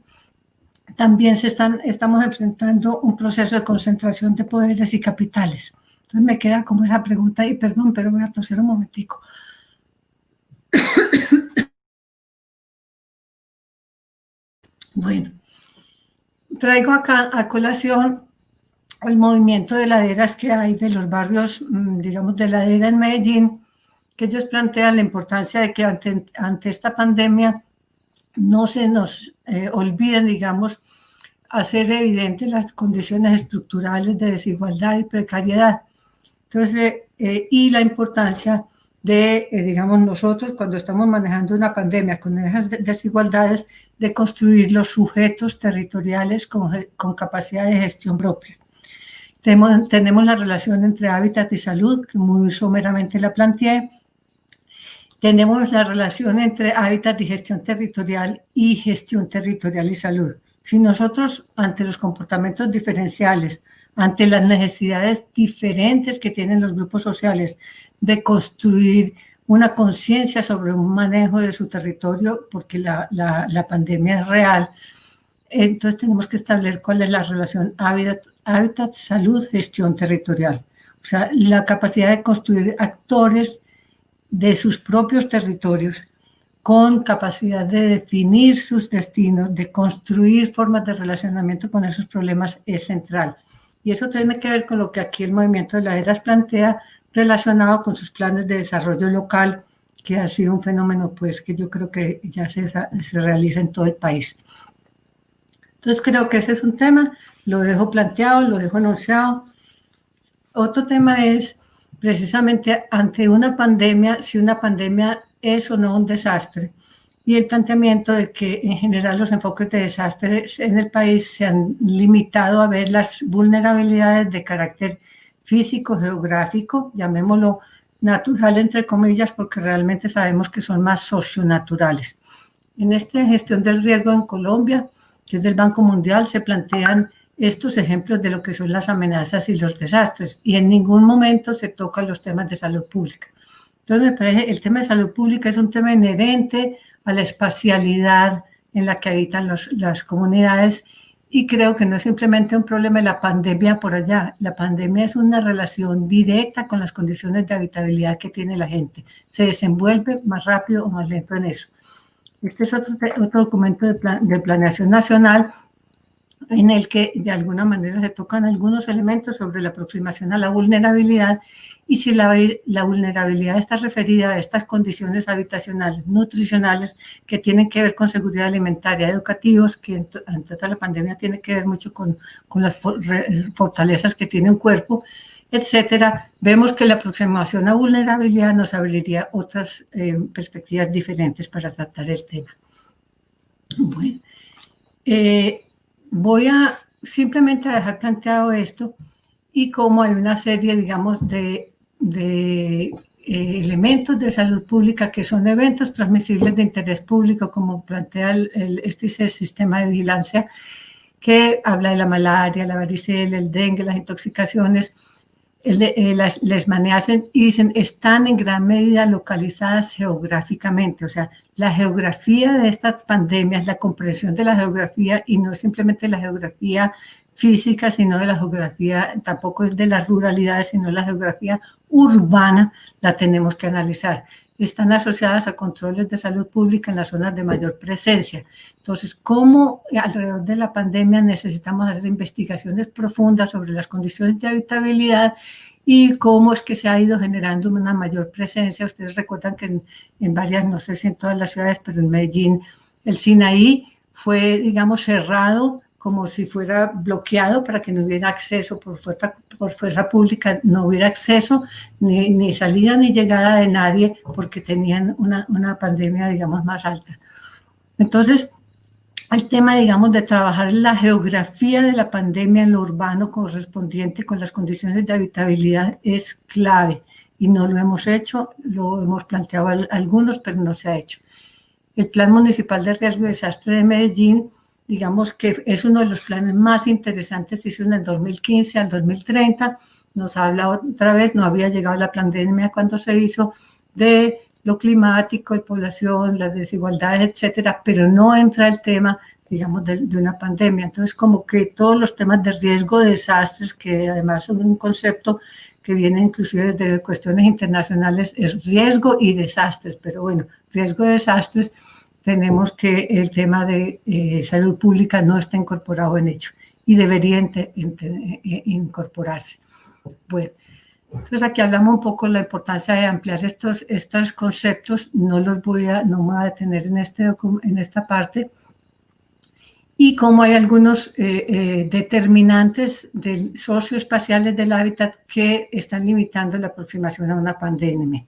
también estamos enfrentando un proceso de concentración de poderes y capitales. Entonces me queda como esa pregunta, y perdón, pero voy a toser un momentico. Bueno, traigo acá a colación el movimiento de laderas que hay de los barrios, digamos, de ladera en Medellín, que ellos plantean la importancia de que ante esta pandemia no se nos olviden, digamos, hacer evidentes las condiciones estructurales de desigualdad y precariedad. Entonces, y la importancia de, digamos, nosotros cuando estamos manejando una pandemia con esas desigualdades, de construir los sujetos territoriales con capacidad de gestión propia. Tenemos la relación entre hábitat y salud, que muy someramente la planteé. Tenemos la relación entre hábitat y gestión territorial y salud. Si nosotros, ante los comportamientos diferenciales, ante las necesidades diferentes que tienen los grupos sociales de construir una conciencia sobre un manejo de su territorio, porque la pandemia es real, entonces tenemos que establecer cuál es la relación hábitat, salud, gestión territorial. O sea, la capacidad de construir actores de sus propios territorios con capacidad de definir sus destinos, de construir formas de relacionamiento con esos problemas es central. Y eso tiene que ver con lo que aquí el movimiento de laderas plantea relacionado con sus planes de desarrollo local, que ha sido un fenómeno pues que yo creo que ya se realiza en todo el país. Entonces creo que ese es un tema, lo dejo planteado, lo dejo anunciado. Otro tema es precisamente ante una pandemia, si una pandemia es o no un desastre, y el planteamiento de que en general los enfoques de desastres en el país se han limitado a ver las vulnerabilidades de carácter físico, geográfico, llamémoslo natural entre comillas, porque realmente sabemos que son más socionaturales. En esta gestión del riesgo en Colombia, que es del Banco Mundial, se plantean estos ejemplos de lo que son las amenazas y los desastres, y en ningún momento se tocan los temas de salud pública. Entonces, me parece el tema de salud pública es un tema inherente a la espacialidad en la que habitan las comunidades, y creo que no es simplemente un problema de la pandemia por allá. La pandemia es una relación directa con las condiciones de habitabilidad que tiene la gente. Se desenvuelve más rápido o más lento en eso. Este es otro documento de planeación nacional en el que de alguna manera se tocan algunos elementos sobre la aproximación a la vulnerabilidad, y si la vulnerabilidad está referida a estas condiciones habitacionales, nutricionales, que tienen que ver con seguridad alimentaria, educativos, que en toda la pandemia tiene que ver mucho con las fortalezas que tiene un cuerpo, etcétera, vemos que la aproximación a vulnerabilidad nos abriría otras perspectivas diferentes para tratar el tema. Bueno, voy a simplemente dejar planteado esto, y cómo hay una serie, digamos, de elementos de salud pública que son eventos transmisibles de interés público, como plantea este sistema de vigilancia, que habla de la malaria, la varicela, el dengue, las intoxicaciones, les manejan y dicen están en gran medida localizadas geográficamente. O sea, la geografía de estas pandemias, la comprensión de la geografía, y no simplemente la geografía física, sino de la geografía, tampoco es de las ruralidades, sino la geografía urbana, la tenemos que analizar. Están asociadas a controles de salud pública en las zonas de mayor presencia. Entonces, ¿cómo alrededor de la pandemia necesitamos hacer investigaciones profundas sobre las condiciones de habitabilidad y cómo es que se ha ido generando una mayor presencia? Ustedes recuerdan que en varias, no sé si en todas las ciudades, pero en Medellín, el Sinaí fue, digamos, cerrado, como si fuera bloqueado para que no hubiera acceso por fuerza pública, no hubiera acceso ni salida ni llegada de nadie, porque tenían una pandemia, digamos, más alta. Entonces, el tema, digamos, de trabajar la geografía de la pandemia en lo urbano correspondiente con las condiciones de habitabilidad es clave, y no lo hemos hecho, lo hemos planteado algunos, pero no se ha hecho. El Plan Municipal de Riesgo y Desastre de Medellín, digamos que es uno de los planes más interesantes, se hizo en el 2015 al 2030, nos habla otra vez, no había llegado la pandemia cuando se hizo, de lo climático, la población, las desigualdades, etcétera, pero no entra el tema, digamos, de una pandemia. Entonces, como que todos los temas de riesgo de desastres, que además son un concepto que viene inclusive desde cuestiones internacionales, es riesgo y desastres, pero bueno, riesgo de desastres, tenemos que el tema de salud pública no está incorporado en ello y debería incorporarse. Bueno, entonces aquí hablamos un poco de la importancia de ampliar estos conceptos, no me voy a detener en esta parte, y cómo hay algunos determinantes socioespaciales del hábitat que están limitando la aproximación a una pandemia.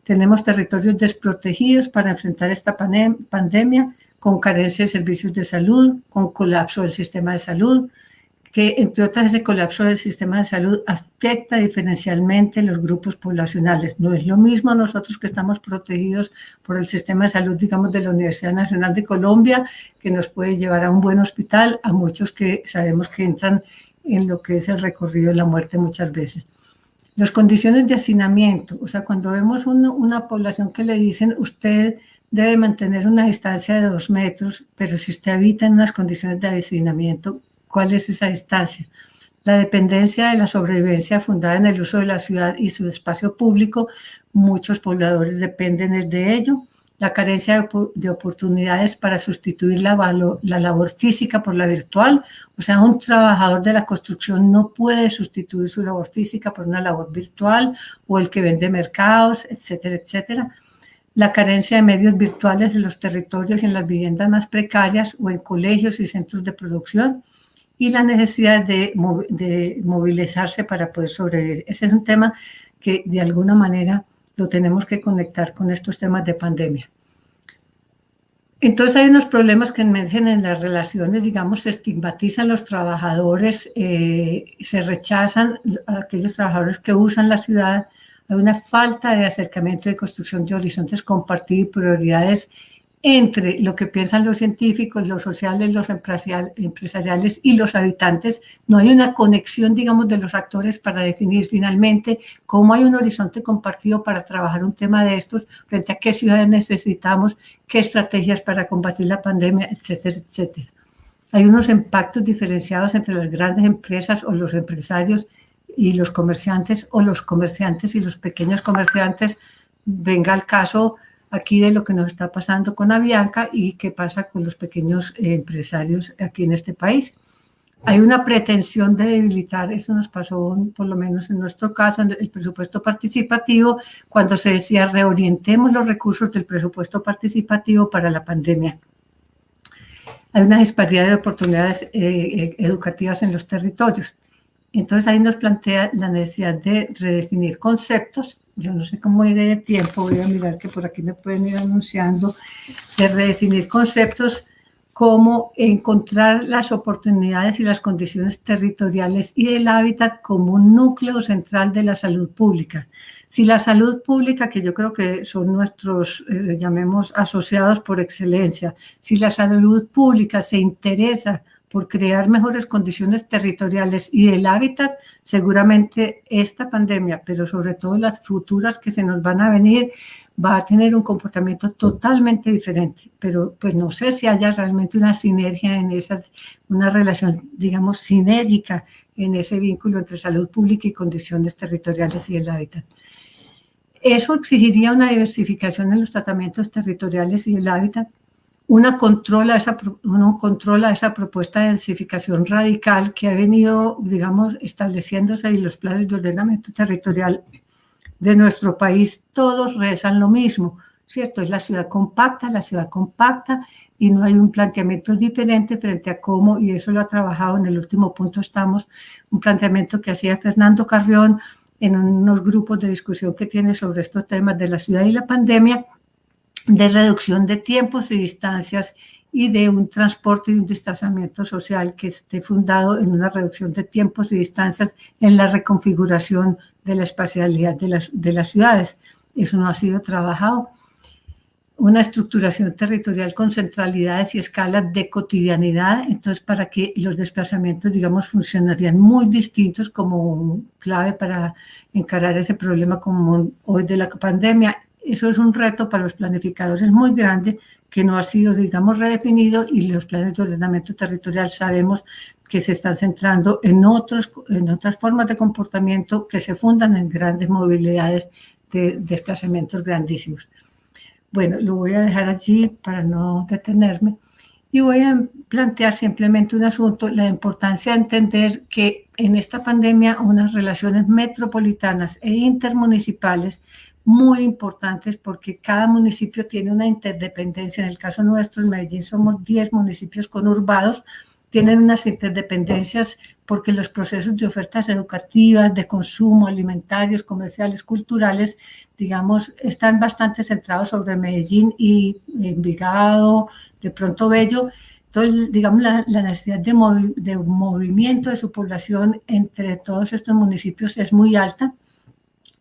Tenemos territorios desprotegidos para enfrentar esta pandemia, con carencia de servicios de salud, con colapso del sistema de salud, que entre otras ese colapso del sistema de salud afecta diferencialmente los grupos poblacionales. No es lo mismo nosotros que estamos protegidos por el sistema de salud, digamos, de la Universidad Nacional de Colombia, que nos puede llevar a un buen hospital, a muchos que sabemos que entran en lo que es el recorrido de la muerte muchas veces. Las condiciones de hacinamiento, o sea, cuando vemos una población que le dicen usted debe mantener una distancia de 2 metros, pero si usted habita en unas condiciones de hacinamiento, ¿cuál es esa distancia? La dependencia de la sobrevivencia fundada en el uso de la ciudad y su espacio público, muchos pobladores dependen de ello. La carencia de oportunidades para sustituir la labor física por la virtual, o sea, un trabajador de la construcción no puede sustituir su labor física por una labor virtual, o el que vende mercados, etcétera, etcétera. La carencia de medios virtuales en los territorios y en las viviendas más precarias o en colegios y centros de producción, y la necesidad de movilizarse para poder sobrevivir. Ese es un tema que de alguna manera lo tenemos que conectar con estos temas de pandemia. Entonces hay unos problemas que emergen en las relaciones, digamos, se estigmatizan los trabajadores, se rechazan a aquellos trabajadores que usan la ciudad, hay una falta de acercamiento y construcción de horizontes compartidos y prioridades entre lo que piensan los científicos, los sociales, los empresariales y los habitantes. No hay una conexión, digamos, de los actores para definir finalmente cómo hay un horizonte compartido para trabajar un tema de estos, frente a qué ciudades necesitamos, qué estrategias para combatir la pandemia, etcétera, etcétera. Hay unos impactos diferenciados entre las grandes empresas o los empresarios y los comerciantes, o los comerciantes y los pequeños comerciantes. Venga el caso aquí de lo que nos está pasando con Avianca y qué pasa con los pequeños empresarios aquí en este país. Hay una pretensión de debilitar, eso nos pasó por lo menos en nuestro caso, en el presupuesto participativo, cuando se decía reorientemos los recursos del presupuesto participativo para la pandemia. Hay una disparidad de oportunidades educativas en los territorios. Entonces ahí nos plantea la necesidad de redefinir conceptos. Yo no sé cómo iré de tiempo, voy a mirar que por aquí me pueden ir anunciando, de redefinir conceptos como encontrar las oportunidades y las condiciones territoriales y del hábitat como un núcleo central de la salud pública. Si la salud pública, que yo creo que son nuestros, llamemos, asociados por excelencia, si la salud pública se interesa por crear mejores condiciones territoriales y del hábitat, seguramente esta pandemia, pero sobre todo las futuras que se nos van a venir, va a tener un comportamiento totalmente diferente. Pero pues no sé si haya realmente una sinergia en una relación, digamos, sinérgica en ese vínculo entre salud pública y condiciones territoriales y el hábitat. Eso exigiría una diversificación en los tratamientos territoriales y el hábitat. Uno controla esa propuesta de densificación radical que ha venido, digamos, estableciéndose en los planes de ordenamiento territorial de nuestro país. Todos rezan lo mismo, ¿cierto? Es la ciudad compacta, y no hay un planteamiento diferente frente a cómo, y eso lo ha trabajado en el último punto, un planteamiento que hacía Fernando Carrión en unos grupos de discusión que tiene sobre estos temas de la ciudad y la pandemia, de reducción de tiempos y distancias y de un transporte y un desplazamiento social que esté fundado en una reducción de tiempos y distancias en la reconfiguración de la espacialidad de las ciudades. Eso no ha sido trabajado. Una estructuración territorial con centralidades y escalas de cotidianidad, entonces para que los desplazamientos, digamos, funcionarían muy distintos como clave para encarar ese problema común hoy de la pandemia. eso es un reto para los planificadores muy grande que no ha sido, digamos, redefinido, y los planes de ordenamiento territorial sabemos que se están centrando en otras formas de comportamiento que se fundan en grandes movilidades de desplazamientos grandísimos. Bueno, lo voy a dejar allí para no detenerme y voy a plantear simplemente un asunto, la importancia de entender que en esta pandemia unas relaciones metropolitanas e intermunicipales muy importantes, porque cada municipio tiene una interdependencia. En el caso nuestro, en Medellín, somos 10 municipios conurbados, tienen unas interdependencias porque los procesos de ofertas educativas, de consumo, alimentarios, comerciales, culturales, digamos, están bastante centrados sobre Medellín y Envigado, de pronto Bello. Entonces, digamos, la necesidad de movimiento de su población entre todos estos municipios es muy alta.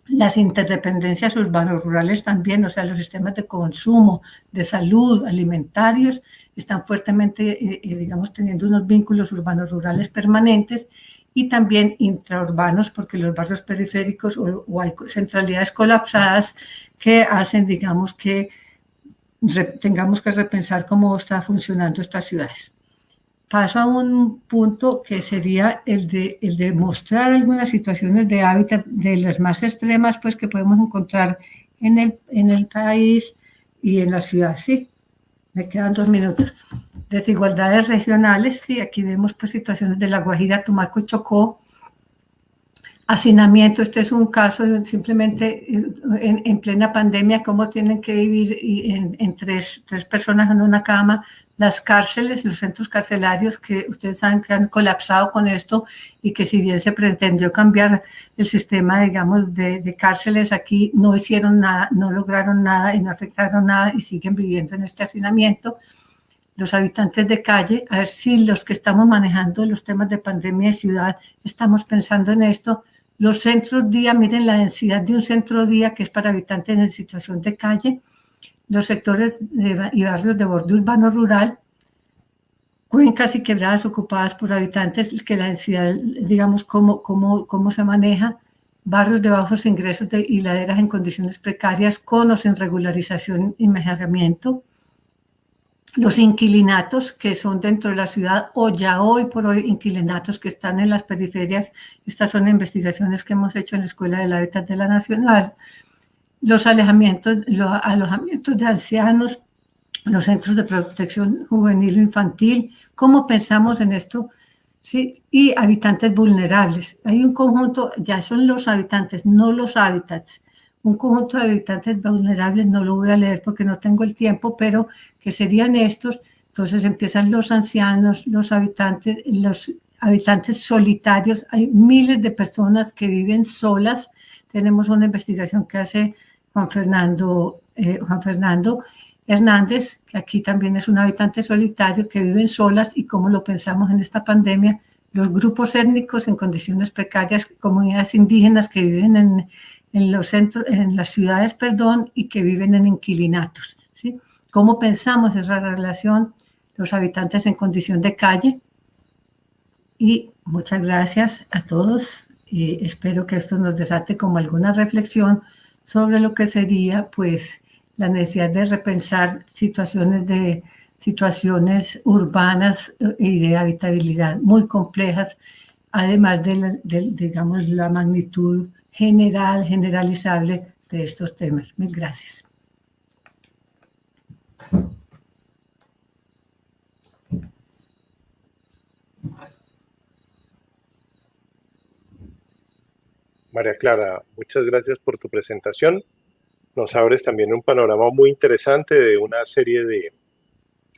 Las interdependencias urbanos rurales también, o sea, los sistemas de consumo, de salud, alimentarios, están fuertemente, digamos, teniendo unos vínculos urbanos rurales permanentes, y también intraurbanos, porque los barrios periféricos o hay centralidades colapsadas que hacen, digamos, que tengamos que repensar cómo están funcionando estas ciudades. Paso a un punto que sería el de mostrar algunas situaciones de hábitat de las más extremas, pues, que podemos encontrar en el país y en la ciudad. Sí, me quedan 2 minutos. Desigualdades regionales, sí, aquí vemos, pues, situaciones de La Guajira, Tumaco y Chocó. Hacinamiento, este es un caso de simplemente en plena pandemia, cómo tienen que vivir en tres personas en una cama. Las cárceles, los centros carcelarios, que ustedes saben que han colapsado con esto, y que si bien se pretendió cambiar el sistema, digamos, de cárceles, aquí no hicieron nada, no lograron nada y no afectaron nada, y siguen viviendo en este hacinamiento. Los habitantes de calle, a ver si los que estamos manejando los temas de pandemia y ciudad estamos pensando en esto. Los centros día, miren la densidad de un centro día que es para habitantes en situación de calle. Los sectores y barrios de borde urbano rural, cuencas y quebradas ocupadas por habitantes, que la densidad, digamos, cómo se maneja. Barrios de bajos ingresos y laderas en condiciones precarias, con o sin regularización y mejoramiento. Los inquilinatos que son dentro de la ciudad, o ya hoy por hoy inquilinatos que están en las periferias. Estas son investigaciones que hemos hecho en la Escuela del Hábitat de la Nacional. Los alojamientos de ancianos, los centros de protección juvenil o infantil. ¿Cómo pensamos en esto? Sí, y habitantes vulnerables. Hay un conjunto, ya son los habitantes, no los hábitats. Un conjunto de habitantes vulnerables, no lo voy a leer porque no tengo el tiempo, pero que serían estos. Entonces empiezan los ancianos, los habitantes solitarios. Hay miles de personas que viven solas. Tenemos una investigación que hace Juan Fernando Hernández, que aquí también es un habitante solitario, que viven solas, y cómo lo pensamos en esta pandemia. Los grupos étnicos en condiciones precarias, comunidades indígenas que viven en los centros, en las ciudades, y que viven en inquilinatos, ¿sí? ¿Cómo pensamos esa relación? Los habitantes en condición de calle. Y muchas gracias a todos, y espero que esto nos desate como alguna reflexión sobre lo que sería, pues, la necesidad de repensar situaciones urbanas y de habitabilidad muy complejas, además de digamos, la magnitud generalizable de estos temas. Mil gracias. María Clara, muchas gracias por tu presentación. Nos abres también un panorama muy interesante de una serie de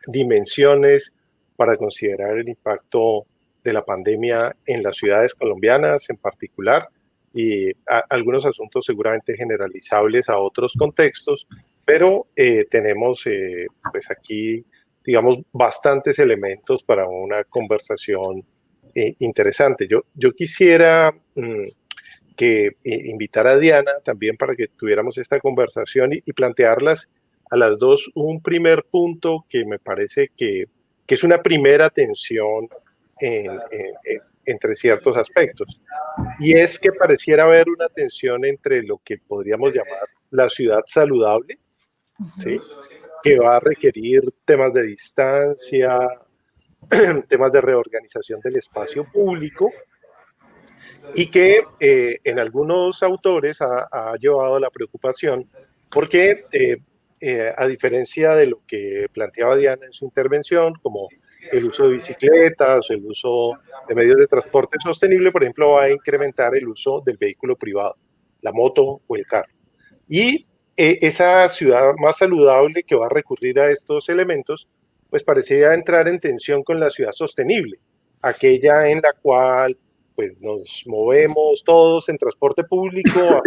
dimensiones para considerar el impacto de la pandemia en las ciudades colombianas en particular, y algunos asuntos seguramente generalizables a otros contextos, pero tenemos pues aquí, digamos, bastantes elementos para una conversación interesante. Yo quisiera que invitar a Diana también para que tuviéramos esta conversación y plantearlas a las dos un primer punto que me parece que es una primera tensión entre ciertos aspectos. Y es que pareciera haber una tensión entre lo que podríamos llamar la ciudad saludable, ¿sí? Que va a requerir temas de distancia, temas de reorganización del espacio público, y que en algunos autores ha llevado a la preocupación porque a diferencia de lo que planteaba Diana en su intervención, como el uso de bicicletas, el uso de medios de transporte sostenible, por ejemplo, va a incrementar el uso del vehículo privado, la moto o el carro. Y esa ciudad más saludable que va a recurrir a estos elementos, pues parecía entrar en tensión con la ciudad sostenible, aquella en la cual pues nos movemos todos en transporte público,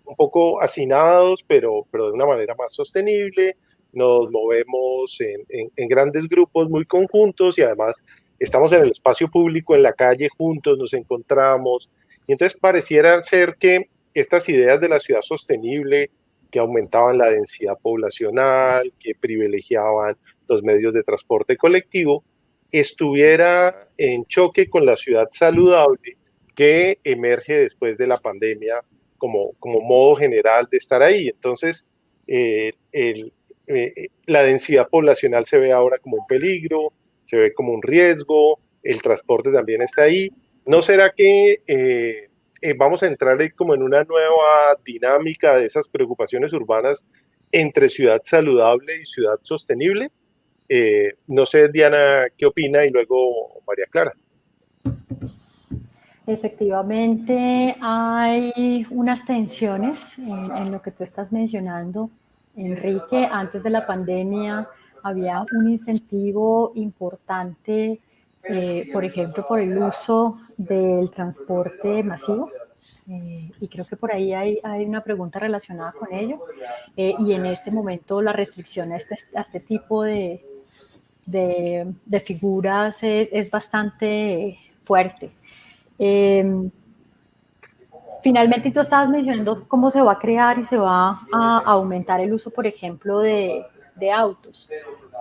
un poco hacinados, pero de una manera más sostenible, nos movemos en grandes grupos muy conjuntos y además estamos en el espacio público, en la calle juntos, nos encontramos. Y entonces pareciera ser que estas ideas de la ciudad sostenible, que aumentaban la densidad poblacional, que privilegiaban los medios de transporte colectivo, estuviera en choque con la ciudad saludable que emerge después de la pandemia como modo general de estar ahí. Entonces, la densidad poblacional se ve ahora como un peligro, se ve como un riesgo, el transporte también está ahí. ¿No será que vamos a entrar como en una nueva dinámica de esas preocupaciones urbanas entre ciudad saludable y ciudad sostenible? No sé, Diana, ¿qué opina? Y luego María Clara. Efectivamente, hay unas tensiones en lo que tú estás mencionando, Enrique. Antes de la pandemia había un incentivo importante, por ejemplo, por el uso del transporte masivo. Y creo que por ahí hay una pregunta relacionada con ello. Y en este momento la restricción a este tipo de figuras es bastante fuerte. Finalmente, tú estabas mencionando cómo se va a crear y se va a aumentar el uso, por ejemplo, de autos,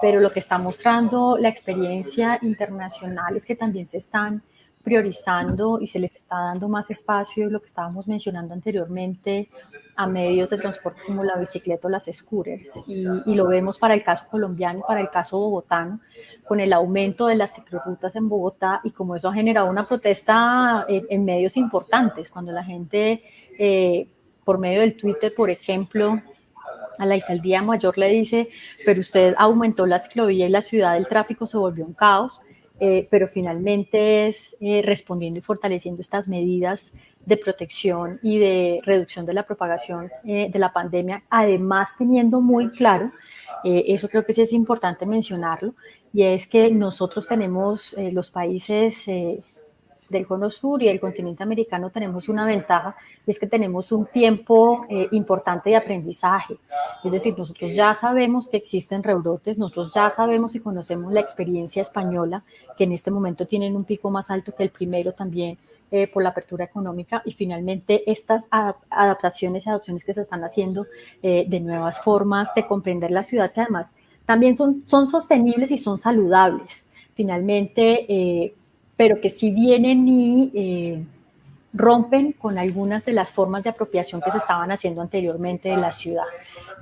pero lo que está mostrando la experiencia internacional es que también se están priorizando y se les está dando más espacio, lo que estábamos mencionando anteriormente, a medios de transporte como la bicicleta o las scooters, y lo vemos para el caso colombiano y para el caso bogotano, con el aumento de las ciclorrutas en Bogotá, y como eso ha generado una protesta en medios importantes, cuando la gente, por medio del Twitter, por ejemplo, a la alcaldía mayor le dice, pero usted aumentó la ciclovía y la ciudad, el tráfico se volvió un caos, pero finalmente es respondiendo y fortaleciendo estas medidas de protección y de reducción de la propagación de la pandemia, además teniendo muy claro, eso creo que sí es importante mencionarlo, y es que nosotros tenemos, los países del Cono Sur y del continente americano, tenemos una ventaja, y es que tenemos un tiempo importante de aprendizaje. Es decir, nosotros ya sabemos que existen rebrotes, nosotros ya sabemos y conocemos la experiencia española, que en este momento tienen un pico más alto que el primero también, por la apertura económica, y finalmente estas adaptaciones y adopciones que se están haciendo de nuevas formas de comprender la ciudad, que además también son sostenibles y son saludables, finalmente, pero que sí vienen y rompen con algunas de las formas de apropiación que se estaban haciendo anteriormente de la ciudad.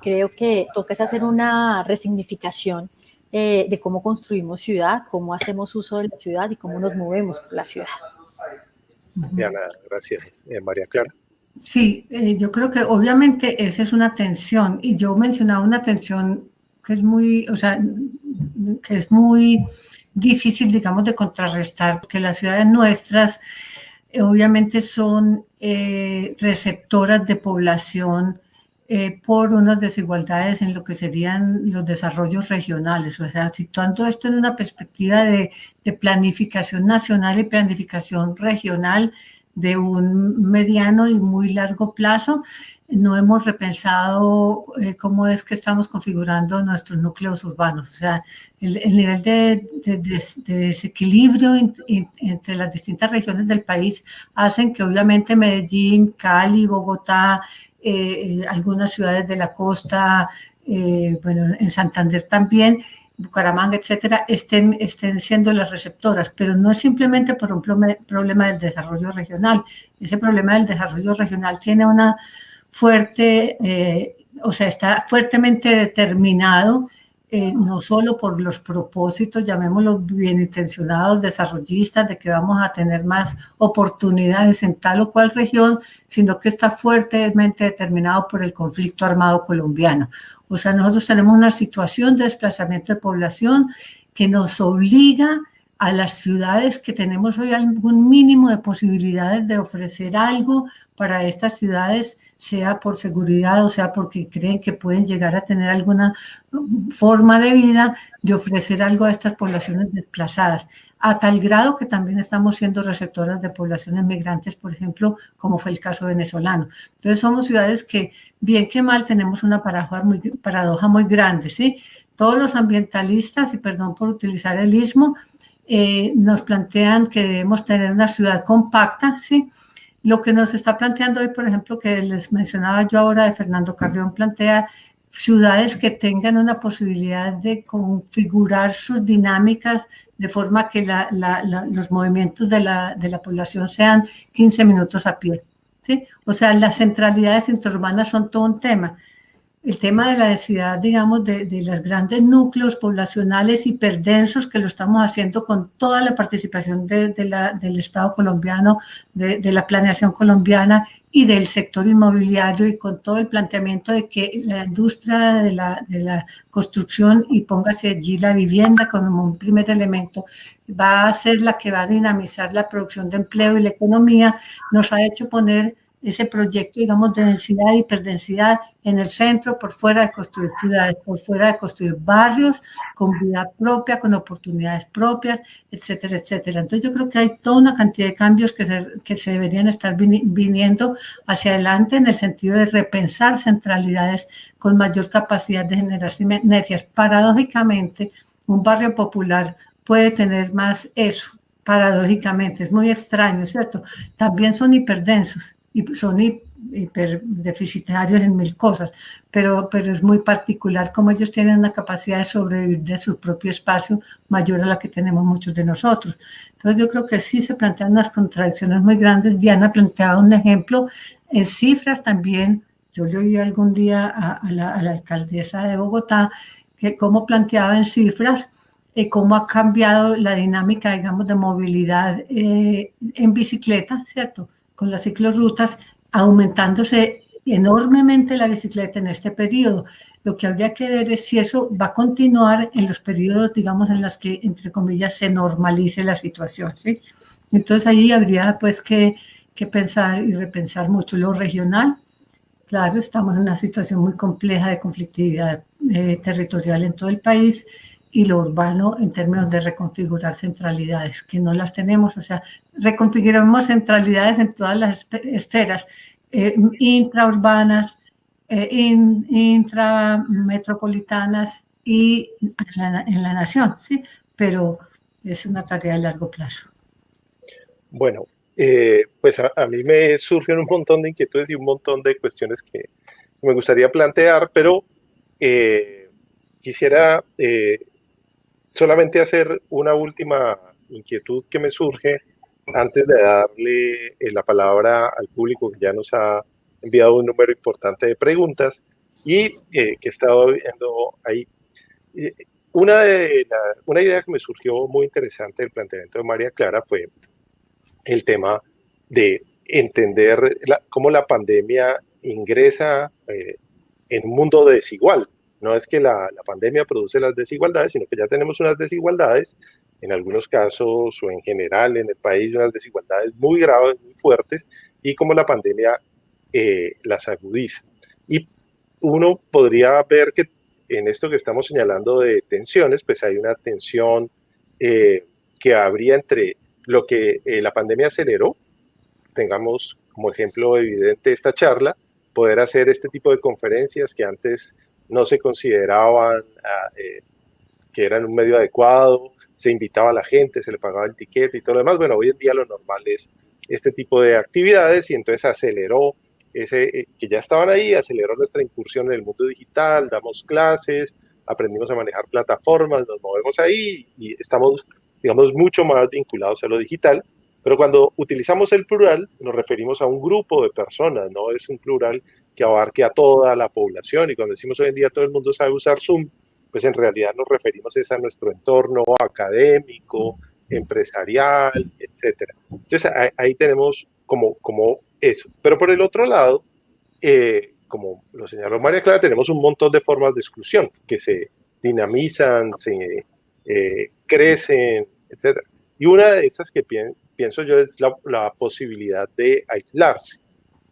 Creo que toca hacer una resignificación de cómo construimos ciudad, cómo hacemos uso de la ciudad y cómo nos movemos por la ciudad. Diana, gracias. María Clara. Sí, yo creo que obviamente esa es una tensión, y yo mencionaba una tensión que es muy, o sea, que es muy difícil, digamos, de contrarrestar, porque las ciudades nuestras obviamente son receptoras de población por unas desigualdades en lo que serían los desarrollos regionales. O sea, situando esto en una perspectiva de planificación nacional y planificación regional de un mediano y muy largo plazo, no hemos repensado cómo es que estamos configurando nuestros núcleos urbanos. O sea, el nivel de desequilibrio entre las distintas regiones del país hacen que obviamente Medellín, Cali, Bogotá, algunas ciudades de la costa, bueno, en Santander también, Bucaramanga, etcétera, estén siendo las receptoras, pero no es simplemente por un problema del desarrollo regional. Ese problema del desarrollo regional tiene una fuerte o sea, está fuertemente determinado, no solo por los propósitos, llamémoslos bien intencionados, desarrollistas, de que vamos a tener más oportunidades en tal o cual región, sino que está fuertemente determinado por el conflicto armado colombiano. O sea, nosotros tenemos una situación de desplazamiento de población que nos obliga a las ciudades que tenemos hoy algún mínimo de posibilidades de ofrecer algo para estas ciudades, sea por seguridad o sea porque creen que pueden llegar a tener alguna forma de vida, de ofrecer algo a estas poblaciones desplazadas, a tal grado que también estamos siendo receptoras de poblaciones migrantes, por ejemplo, como fue el caso venezolano. Entonces somos ciudades que, bien que mal, tenemos una paradoja muy grande, ¿sí? Todos los ambientalistas, y perdón por utilizar el ismo, nos plantean que debemos tener una ciudad compacta, ¿sí? Lo que nos está planteando hoy, por ejemplo, que les mencionaba yo ahora de Fernando Carrión, plantea ciudades que tengan una posibilidad de configurar sus dinámicas de forma que los movimientos de la población sean 15 minutos a pie, ¿sí? O sea, las centralidades interurbanas son todo un tema. El tema de la densidad, digamos, de los grandes núcleos poblacionales hiperdensos, que lo estamos haciendo con toda la participación del Estado colombiano, de la planeación colombiana y del sector inmobiliario, y con todo el planteamiento de que la industria de la construcción, y póngase allí la vivienda como un primer elemento, va a ser la que va a dinamizar la producción de empleo y la economía, nos ha hecho poner ese proyecto, digamos, de densidad e hiperdensidad en el centro, por fuera de construir ciudades, por fuera de construir barrios con vida propia, con oportunidades propias, etcétera, etcétera. Entonces yo creo que hay toda una cantidad de cambios que se deberían estar viniendo hacia adelante en el sentido de repensar centralidades con mayor capacidad de generar sinergias. Paradójicamente, un barrio popular puede tener más eso, paradójicamente, es muy extraño, ¿cierto? También son hiperdensos y son hiperdeficitarios en mil cosas, pero es muy particular como ellos tienen una capacidad de sobrevivir de su propio espacio mayor a la que tenemos muchos de nosotros. Entonces yo creo que sí se plantean unas contradicciones muy grandes. Diana planteaba un ejemplo en cifras también. Yo le oí algún día a la alcaldesa de Bogotá que cómo planteaba en cifras cómo ha cambiado la dinámica, digamos, de movilidad en bicicleta, ¿cierto? Con las ciclorrutas, aumentándose enormemente la bicicleta en este periodo. Lo que habría que ver es si eso va a continuar en los periodos, digamos, en los que, entre comillas, se normalice la situación, ¿sí? Entonces ahí habría, pues, que pensar y repensar mucho lo regional. Claro, estamos en una situación muy compleja de conflictividad territorial en todo el país, y lo urbano en términos de reconfigurar centralidades, que no las tenemos, o sea, reconfiguramos centralidades en todas las esferas, intraurbanas, intrametropolitanas y en la nación, ¿sí? Pero es una tarea de largo plazo. Bueno, pues a mí me surgen un montón de inquietudes y un montón de cuestiones que me gustaría plantear, pero quisiera solamente hacer una última inquietud que me surge antes de darle la palabra al público que ya nos ha enviado un número importante de preguntas y que he estado viendo ahí. Una idea que me surgió muy interesante del planteamiento de María Clara fue el tema de entender cómo la pandemia ingresa en un mundo desigual. No es que la pandemia produce las desigualdades, sino que ya tenemos unas desigualdades, en algunos casos o en general en el país, unas desigualdades muy graves, muy fuertes, y cómo la pandemia las agudiza. Y uno podría ver que en esto que estamos señalando de tensiones, pues hay una tensión que habría entre lo que la pandemia aceleró, tengamos como ejemplo evidente esta charla, poder hacer este tipo de conferencias que antes no se consideraban que eran un medio adecuado, se invitaba a la gente, se le pagaba el tiquete y todo lo demás. Bueno, hoy en día lo normal es este tipo de actividades y entonces aceleró que ya estaban ahí, aceleró nuestra incursión en el mundo digital, damos clases, aprendimos a manejar plataformas, nos movemos ahí y estamos, digamos, mucho más vinculados a lo digital. Pero cuando utilizamos el plural, nos referimos a un grupo de personas, no es un plural que abarque a toda la población. Y cuando decimos hoy en día todo el mundo sabe usar Zoom, pues en realidad nos referimos a nuestro entorno académico, empresarial, etcétera. Entonces ahí tenemos como eso. Pero por el otro lado, como lo señaló María Clara, tenemos un montón de formas de exclusión que se dinamizan, se crecen, etcétera. Y una de esas que pienso yo es la posibilidad de aislarse,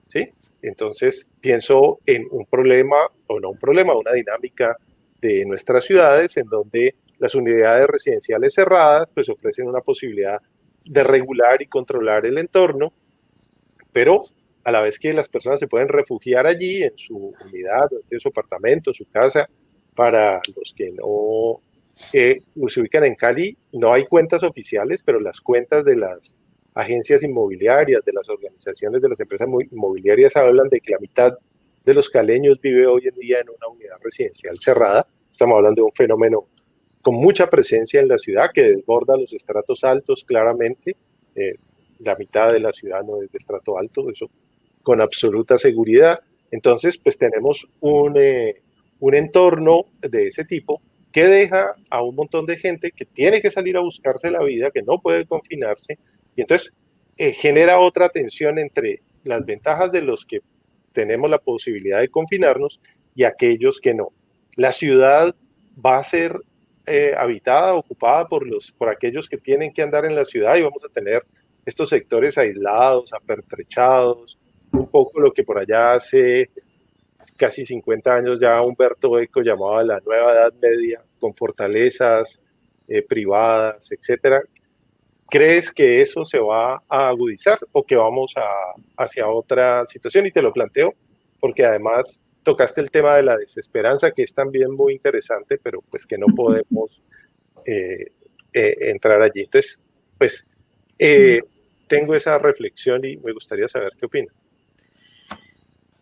¿sí? Entonces pienso en un problema, o no un problema, una dinámica de nuestras ciudades en donde las unidades residenciales cerradas pues ofrecen una posibilidad de regular y controlar el entorno, pero a la vez que las personas se pueden refugiar allí en su unidad, en su apartamento, su casa. Para los que no se ubican en Cali, no hay cuentas oficiales, pero las cuentas de las agencias inmobiliarias, de las organizaciones de las empresas inmobiliarias hablan de que la mitad de los caleños vive hoy en día en una unidad residencial cerrada. Estamos hablando de un fenómeno con mucha presencia en la ciudad que desborda los estratos altos claramente. La mitad de la ciudad no es de estrato alto, eso con absoluta seguridad. Entonces, pues tenemos un entorno de ese tipo que deja a un montón de gente que tiene que salir a buscarse la vida, que no puede confinarse, y entonces genera otra tensión entre las ventajas de los que tenemos la posibilidad de confinarnos y aquellos que no. La ciudad va a ser habitada, ocupada por aquellos que tienen que andar en la ciudad, y vamos a tener estos sectores aislados, apertrechados, un poco lo que por allá hace casi 50 años ya Humberto Eco llamaba la nueva Edad Media, con fortalezas privadas, etcétera. ¿Crees que eso se va a agudizar o que vamos hacia otra situación? Y te lo planteo porque además tocaste el tema de la desesperanza, que es también muy interesante, pero pues que no podemos entrar allí. Entonces, pues tengo esa reflexión y me gustaría saber qué opinas.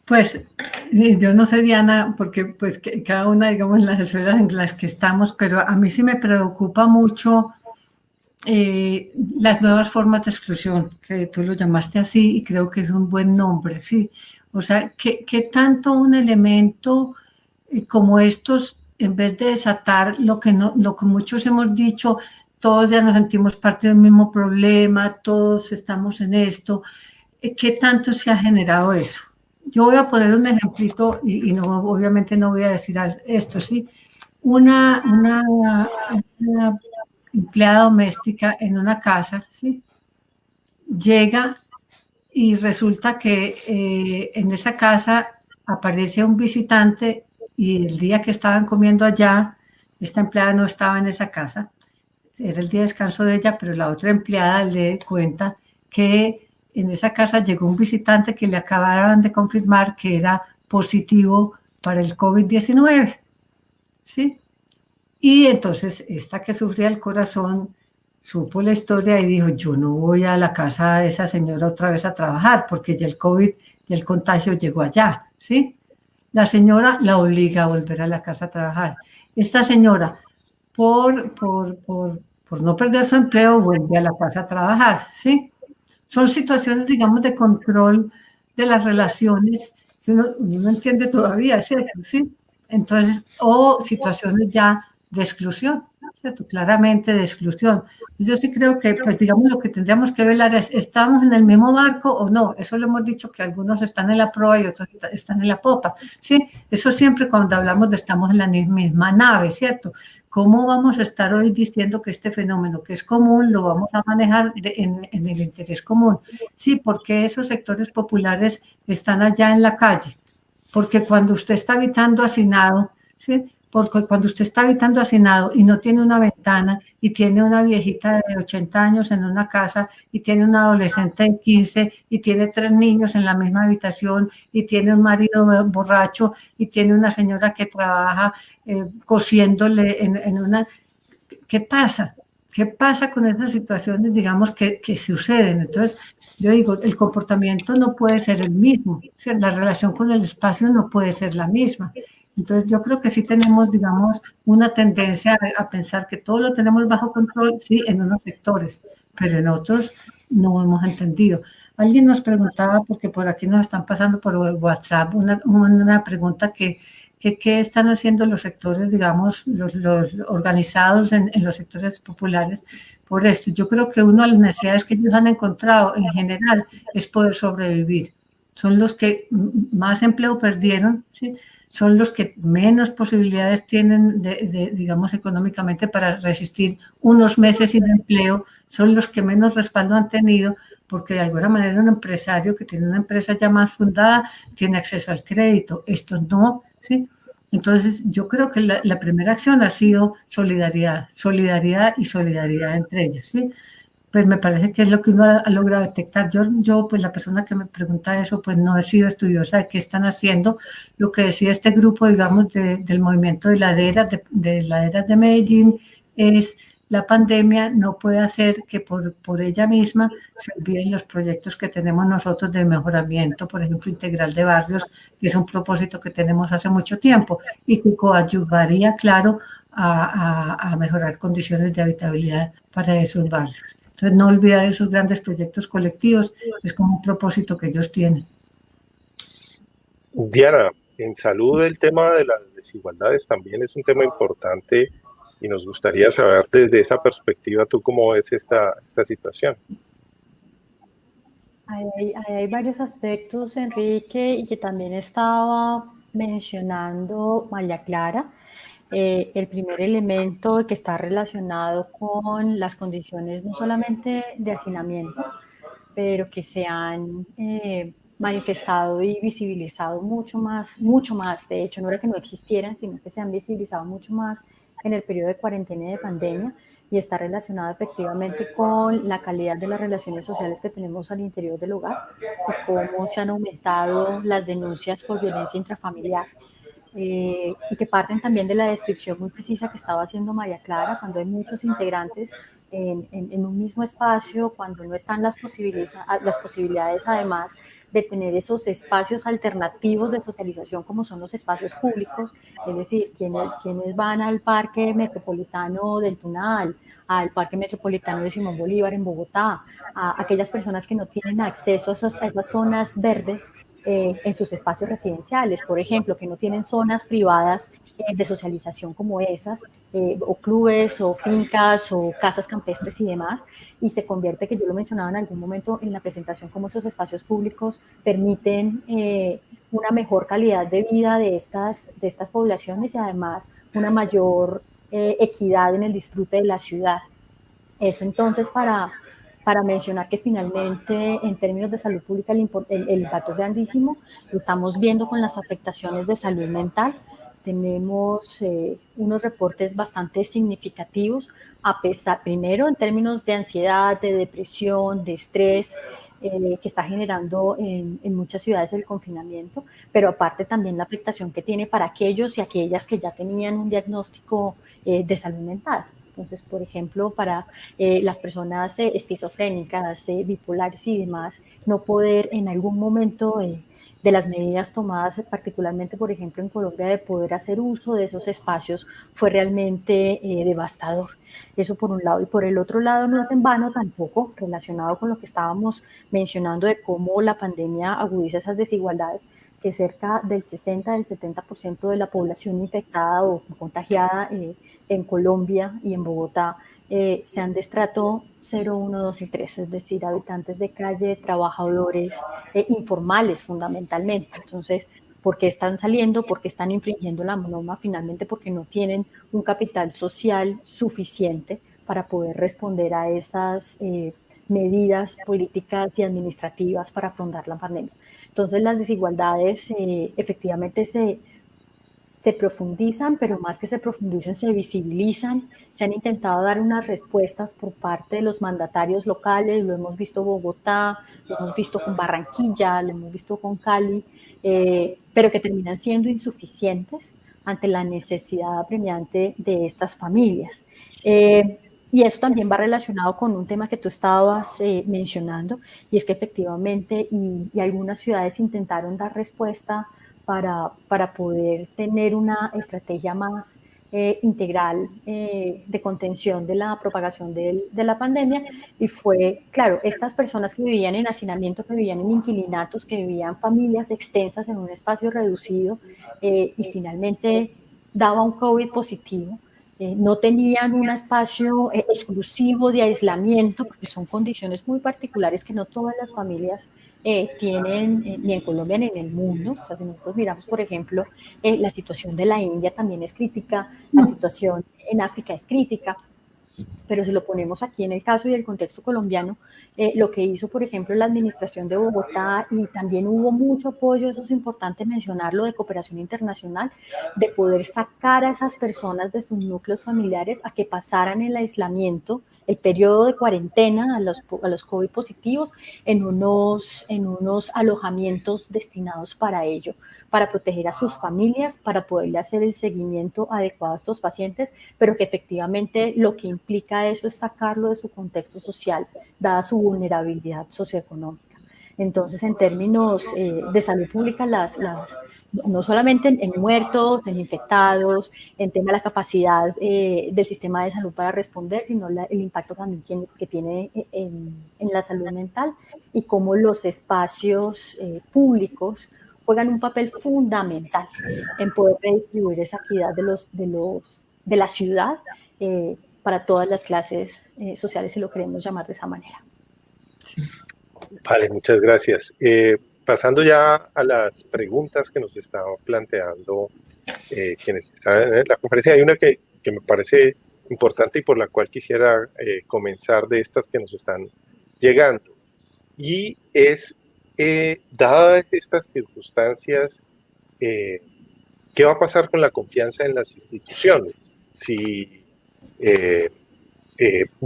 Pues yo no sé, Diana, porque pues cada una, digamos, en las esferas en las que estamos, pero a mí sí me preocupa mucho las nuevas formas de exclusión, que tú lo llamaste así y creo que es un buen nombre, ¿sí? O sea, ¿qué tanto un elemento como estos, en vez de desatar lo que muchos hemos dicho, todos ya nos sentimos parte del mismo problema, todos estamos en esto, ¿qué tanto se ha generado eso? Yo voy a poner un ejemplito y no, obviamente no voy a decir esto, ¿sí? Una empleada doméstica en una casa, ¿sí? Llega y resulta que en esa casa aparece un visitante y el día que estaban comiendo allá, esta empleada no estaba en esa casa, era el día de descanso de ella, pero la otra empleada le cuenta que en esa casa llegó un visitante que le acababan de confirmar que era positivo para el COVID-19, ¿sí? Y entonces esta que sufría el corazón supo la historia y dijo, yo no voy a la casa de esa señora otra vez a trabajar porque ya el COVID y el contagio llegó allá, ¿sí? La señora la obliga a volver a la casa a trabajar. Esta señora, por no perder su empleo, vuelve a la casa a trabajar, ¿sí? Son situaciones, digamos, de control de las relaciones que uno no entiende todavía, ¿cierto? ¿Sí? Entonces, o situaciones ya de exclusión, ¿cierto? Claramente de exclusión. Yo sí creo que, pues, digamos, lo que tendríamos que velar es, ¿estamos en el mismo barco o no? Eso lo hemos dicho, que algunos están en la proa y otros están en la popa, ¿sí? Eso siempre cuando hablamos de estamos en la misma nave, ¿cierto? ¿Cómo vamos a estar hoy diciendo que este fenómeno que es común lo vamos a manejar en el interés común? Sí, porque esos sectores populares están allá en la calle. Porque cuando usted está habitando hacinado, ¿sí? Porque cuando usted está habitando hacinado y no tiene una ventana y tiene una viejita de 80 años en una casa y tiene un adolescente de 15 y tiene 3 niños en la misma habitación y tiene un marido borracho y tiene una señora que trabaja cosiéndole en una... ¿Qué pasa? ¿Qué pasa con esas situaciones, digamos, que suceden? Entonces, yo digo, el comportamiento no puede ser el mismo, o sea, la relación con el espacio no puede ser la misma. Entonces, yo creo que sí tenemos, digamos, una tendencia a pensar que todo lo tenemos bajo control, sí, en unos sectores, pero en otros no hemos entendido. Alguien nos preguntaba, porque por aquí nos están pasando por WhatsApp, una pregunta que qué están haciendo los sectores, digamos, los organizados en los sectores populares por esto. Yo creo que una de las necesidades que ellos han encontrado en general es poder sobrevivir. Son los que más empleo perdieron, ¿sí? Son los que menos posibilidades tienen, digamos, económicamente para resistir unos meses sin empleo, son los que menos respaldo han tenido, porque de alguna manera un empresario que tiene una empresa ya más fundada tiene acceso al crédito, estos no, ¿sí? Entonces, yo creo que la primera acción ha sido solidaridad, solidaridad y solidaridad entre ellos, ¿sí? Pues me parece que es lo que uno ha logrado detectar. Yo, pues la persona que me pregunta eso, pues no he sido estudiosa de qué están haciendo. Lo que decía este grupo, digamos, del movimiento de laderas de Medellín, es la pandemia no puede hacer que por ella misma se olviden los proyectos que tenemos nosotros de mejoramiento, por ejemplo, integral de barrios, que es un propósito que tenemos hace mucho tiempo y que coadyuvaría, claro, a mejorar condiciones de habitabilidad para esos barrios. Entonces, no olvidar esos grandes proyectos colectivos es como un propósito que ellos tienen. Diana, en salud el tema de las desigualdades también es un tema importante y nos gustaría saber desde esa perspectiva tú cómo ves esta situación. Hay varios aspectos, Enrique, y que también estaba mencionando María Clara. El primer elemento que está relacionado con las condiciones no solamente de hacinamiento, pero que se han manifestado y visibilizado mucho más. De hecho, no era que no existieran, sino que se han visibilizado mucho más en el periodo de cuarentena y de pandemia, y está relacionado efectivamente con la calidad de las relaciones sociales que tenemos al interior del hogar y cómo se han aumentado las denuncias por violencia intrafamiliar. Y que parten también de la descripción muy precisa que estaba haciendo María Clara, cuando hay muchos integrantes en un mismo espacio, cuando no están las posibilidades además de tener esos espacios alternativos de socialización como son los espacios públicos, es decir, quienes van al Parque Metropolitano del Tunal, al Parque Metropolitano de Simón Bolívar en Bogotá, a aquellas personas que no tienen acceso a esas zonas verdes en sus espacios residenciales, por ejemplo, que no tienen zonas privadas de socialización como esas, o clubes, o fincas, o casas campestres y demás, y se convierte, que yo lo mencionaba en algún momento en la presentación, como esos espacios públicos permiten una mejor calidad de vida de estas poblaciones y además una mayor equidad en el disfrute de la ciudad. Eso entonces para mencionar que finalmente en términos de salud pública el impacto es grandísimo. Lo estamos viendo con las afectaciones de salud mental. Tenemos unos reportes bastante significativos, a pesar, primero en términos de ansiedad, de depresión, de estrés, que está generando en muchas ciudades el confinamiento, pero aparte también la afectación que tiene para aquellos y aquellas que ya tenían un diagnóstico de salud mental. Entonces, por ejemplo, para las personas esquizofrénicas, bipolares y demás, no poder en algún momento de las medidas tomadas, particularmente, por ejemplo, en Colombia, de poder hacer uso de esos espacios, fue realmente devastador. Eso por un lado. Y por el otro lado, no es en vano tampoco, relacionado con lo que estábamos mencionando de cómo la pandemia agudiza esas desigualdades, que cerca del 60, del 70% de la población infectada o contagiada en Colombia y en Bogotá sean de estrato 0, 1, 2 y 3, es decir, habitantes de calle, trabajadores informales fundamentalmente. Entonces, ¿por qué están saliendo? ¿Por qué están infringiendo la norma? Finalmente, porque no tienen un capital social suficiente para poder responder a esas medidas políticas y administrativas para afrontar la pandemia. Entonces, las desigualdades efectivamente se profundizan, pero más que se profundizan, se visibilizan. Se han intentado dar unas respuestas por parte de los mandatarios locales, lo hemos visto en Bogotá, lo hemos visto con Barranquilla, lo hemos visto con Cali, pero que terminan siendo insuficientes ante la necesidad apremiante de estas familias. Y eso también va relacionado con un tema que tú estabas mencionando, y es que efectivamente, y algunas ciudades intentaron dar respuesta para poder tener una estrategia más integral de contención de la propagación de la pandemia, y fue, claro, estas personas que vivían en hacinamiento, que vivían en inquilinatos, que vivían familias extensas en un espacio reducido, y finalmente daba un COVID positivo, no tenían un espacio exclusivo de aislamiento, porque son condiciones muy particulares que no todas las familias tienen, ni en Colombia ni en el mundo. O sea, si nosotros miramos, por ejemplo, la situación de la India también es crítica, la situación en África es crítica, pero si lo ponemos aquí en el caso y el contexto colombiano, lo que hizo, por ejemplo, la administración de Bogotá, y también hubo mucho apoyo, eso es importante mencionarlo, de cooperación internacional, de poder sacar a esas personas de sus núcleos familiares a que pasaran el aislamiento, el periodo de cuarentena a los COVID positivos en unos alojamientos destinados para ello, para proteger a sus familias, para poderle hacer el seguimiento adecuado a estos pacientes, pero que efectivamente lo que implica eso es sacarlo de su contexto social, dada su vulnerabilidad socioeconómica. Entonces, en términos de salud pública, no solamente en muertos, en infectados, en tema de la capacidad del sistema de salud para responder, sino el impacto también que tiene en la salud mental, y cómo los espacios públicos juegan un papel fundamental en poder redistribuir esa equidad de la ciudad para todas las clases sociales, si lo queremos llamar de esa manera. Vale, muchas gracias. Pasando ya a las preguntas que nos estaban planteando quienes están en la conferencia, hay una que me parece importante y por la cual quisiera comenzar de estas que nos están llegando. Y es, dadas estas circunstancias, ¿qué va a pasar con la confianza en las instituciones? Si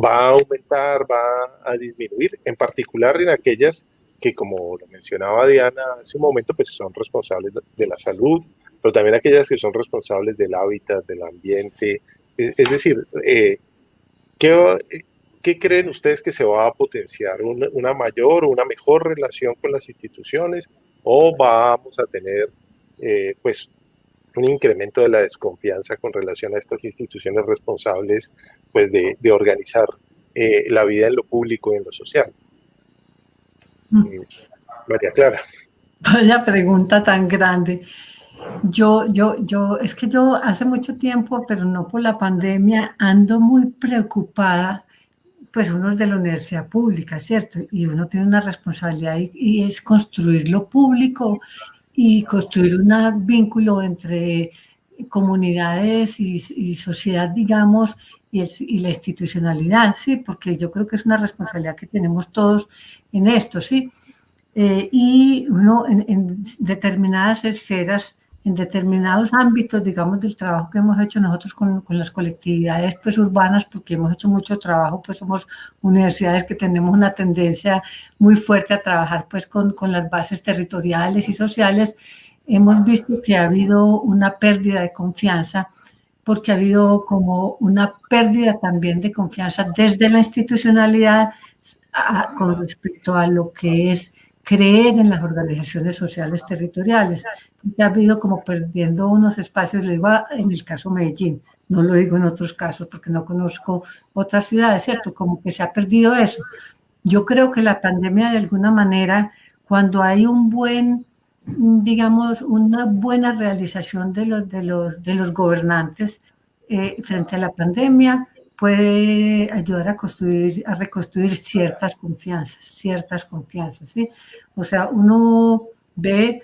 va a aumentar, va a disminuir, en particular en aquellas que, como lo mencionaba Diana hace un momento, pues son responsables de la salud, pero también aquellas que son responsables del hábitat, del ambiente. Es decir, ¿qué creen ustedes que se va a potenciar? ¿Una mayor o una mejor relación con las instituciones? ¿O vamos a tener pues un incremento de la desconfianza con relación a estas instituciones responsables pues de organizar la vida en lo público y en lo social? María Clara. Vaya pregunta tan grande. Es que yo hace mucho tiempo, pero no por la pandemia, ando muy preocupada, pues uno es de la universidad pública, ¿cierto? Y uno tiene una responsabilidad y es construir lo público y construir un vínculo entre comunidades y sociedad, digamos, y la institucionalidad, ¿sí? Porque yo creo que es una responsabilidad que tenemos todos en esto, ¿sí? Y uno en determinadas esferas, en determinados ámbitos, digamos, del trabajo que hemos hecho nosotros con las colectividades pues, urbanas, porque hemos hecho mucho trabajo, pues somos universidades que tenemos una tendencia muy fuerte a trabajar pues, con las bases territoriales y sociales. Hemos visto que ha habido una pérdida de confianza, porque ha habido como una pérdida también de confianza desde la institucionalidad con respecto a lo que es creer en las organizaciones sociales territoriales. Entonces, ha habido como perdiendo unos espacios, lo digo en el caso Medellín, no lo digo en otros casos porque no conozco otras ciudades, ¿cierto? Como que se ha perdido eso. Yo creo que la pandemia de alguna manera, cuando hay un buen, digamos, una buena realización de los gobernantes frente a la pandemia, puede ayudar a reconstruir ciertas confianzas, ¿sí? O sea, uno ve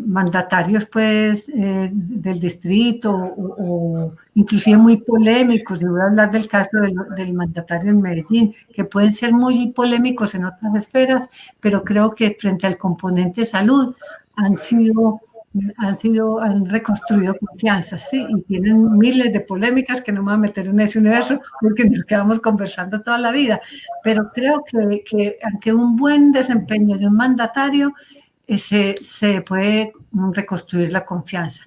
mandatarios, pues, del distrito o inclusive muy polémicos, y voy a hablar del caso del mandatario en Medellín, que pueden ser muy polémicos en otras esferas, pero creo que frente al componente salud han reconstruido confianzas, ¿sí? Y tienen miles de polémicas que no me voy a meter en ese universo porque nos quedamos conversando toda la vida, pero creo que ante un buen desempeño de un mandatario se puede reconstruir la confianza.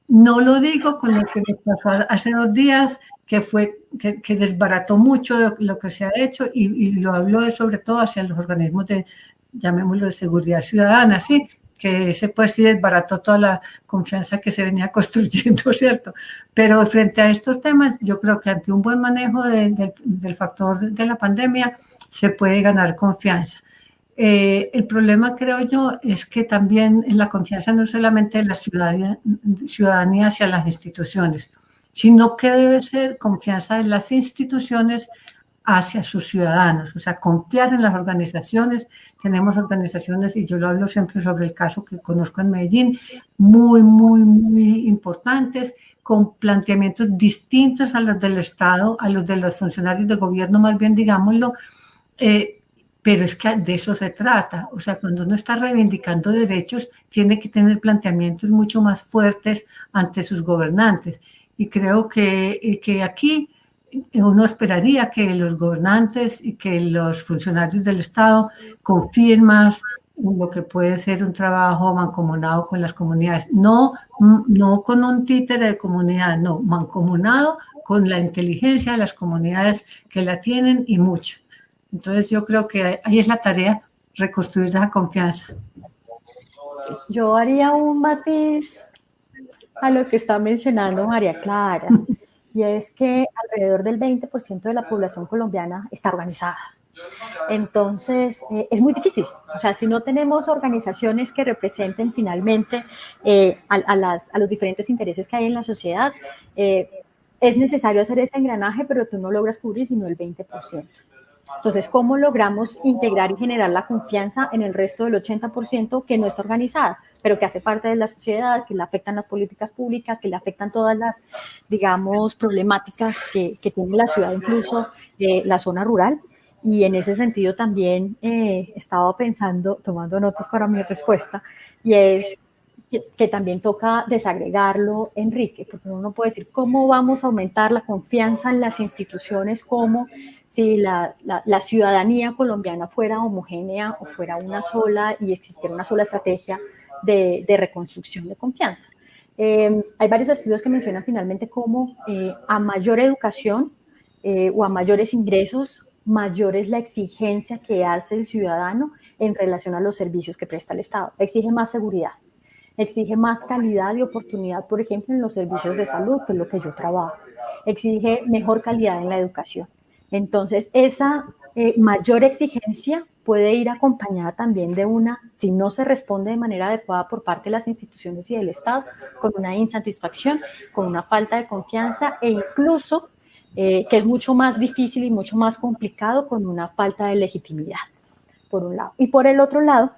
No lo digo con lo que me pasó hace 2 días, que desbarató mucho lo que se ha hecho y lo hablo sobre todo hacia los organismos llamémoslo de seguridad ciudadana, ¿sí? que ese pues sí desbarató toda la confianza que se venía construyendo, ¿cierto? Pero frente a estos temas, yo creo que ante un buen manejo del factor de la pandemia, se puede ganar confianza. El problema, creo yo, es que también la confianza no es solamente de la ciudadanía hacia las instituciones, sino que debe ser confianza de las instituciones hacia sus ciudadanos, o sea, confiar en las organizaciones. Tenemos organizaciones, y yo lo hablo siempre sobre el caso que conozco en Medellín, muy, muy, muy importantes, con planteamientos distintos a los del Estado, a los de los funcionarios de gobierno, más bien digámoslo, pero es que de eso se trata. O sea, cuando uno está reivindicando derechos, tiene que tener planteamientos mucho más fuertes ante sus gobernantes. Y creo que aquí uno esperaría que los gobernantes y que los funcionarios del Estado confíen más en lo que puede ser un trabajo mancomunado con las comunidades. No con un títere de comunidad, no, mancomunado con la inteligencia de las comunidades que la tienen y mucho. Entonces yo creo que ahí es la tarea, reconstruir la confianza. Yo haría un matiz a lo que está mencionando María Clara, y es que alrededor del 20% de la población colombiana está organizada. Entonces, es muy difícil. O sea, si no tenemos organizaciones que representen finalmente a los diferentes intereses que hay en la sociedad, es necesario hacer ese engranaje, pero tú no logras cubrir sino el 20%. Entonces, ¿cómo logramos integrar y generar la confianza en el resto del 80% que no está organizada, pero que hace parte de la sociedad, que le afectan las políticas públicas, que le afectan todas las, digamos, problemáticas que tiene la ciudad, incluso la zona rural? Y en ese sentido también estaba pensando, tomando notas para mi respuesta, y es que también toca desagregarlo, Enrique, porque uno no puede decir cómo vamos a aumentar la confianza en las instituciones, como si la ciudadanía colombiana fuera homogénea o fuera una sola y existiera una sola estrategia de reconstrucción de confianza. Hay varios estudios que mencionan finalmente cómo a mayor educación o a mayores ingresos, mayor es la exigencia que hace el ciudadano en relación a los servicios que presta el Estado. Exige más seguridad, exige más calidad y oportunidad, por ejemplo, en los servicios de salud, que es lo que yo trabajo. Exige mejor calidad en la educación. Entonces, esa mayor exigencia puede ir acompañada también de si no se responde de manera adecuada por parte de las instituciones y del Estado, con una insatisfacción, con una falta de confianza e incluso, que es mucho más difícil y mucho más complicado, con una falta de legitimidad, por un lado. Y por el otro lado,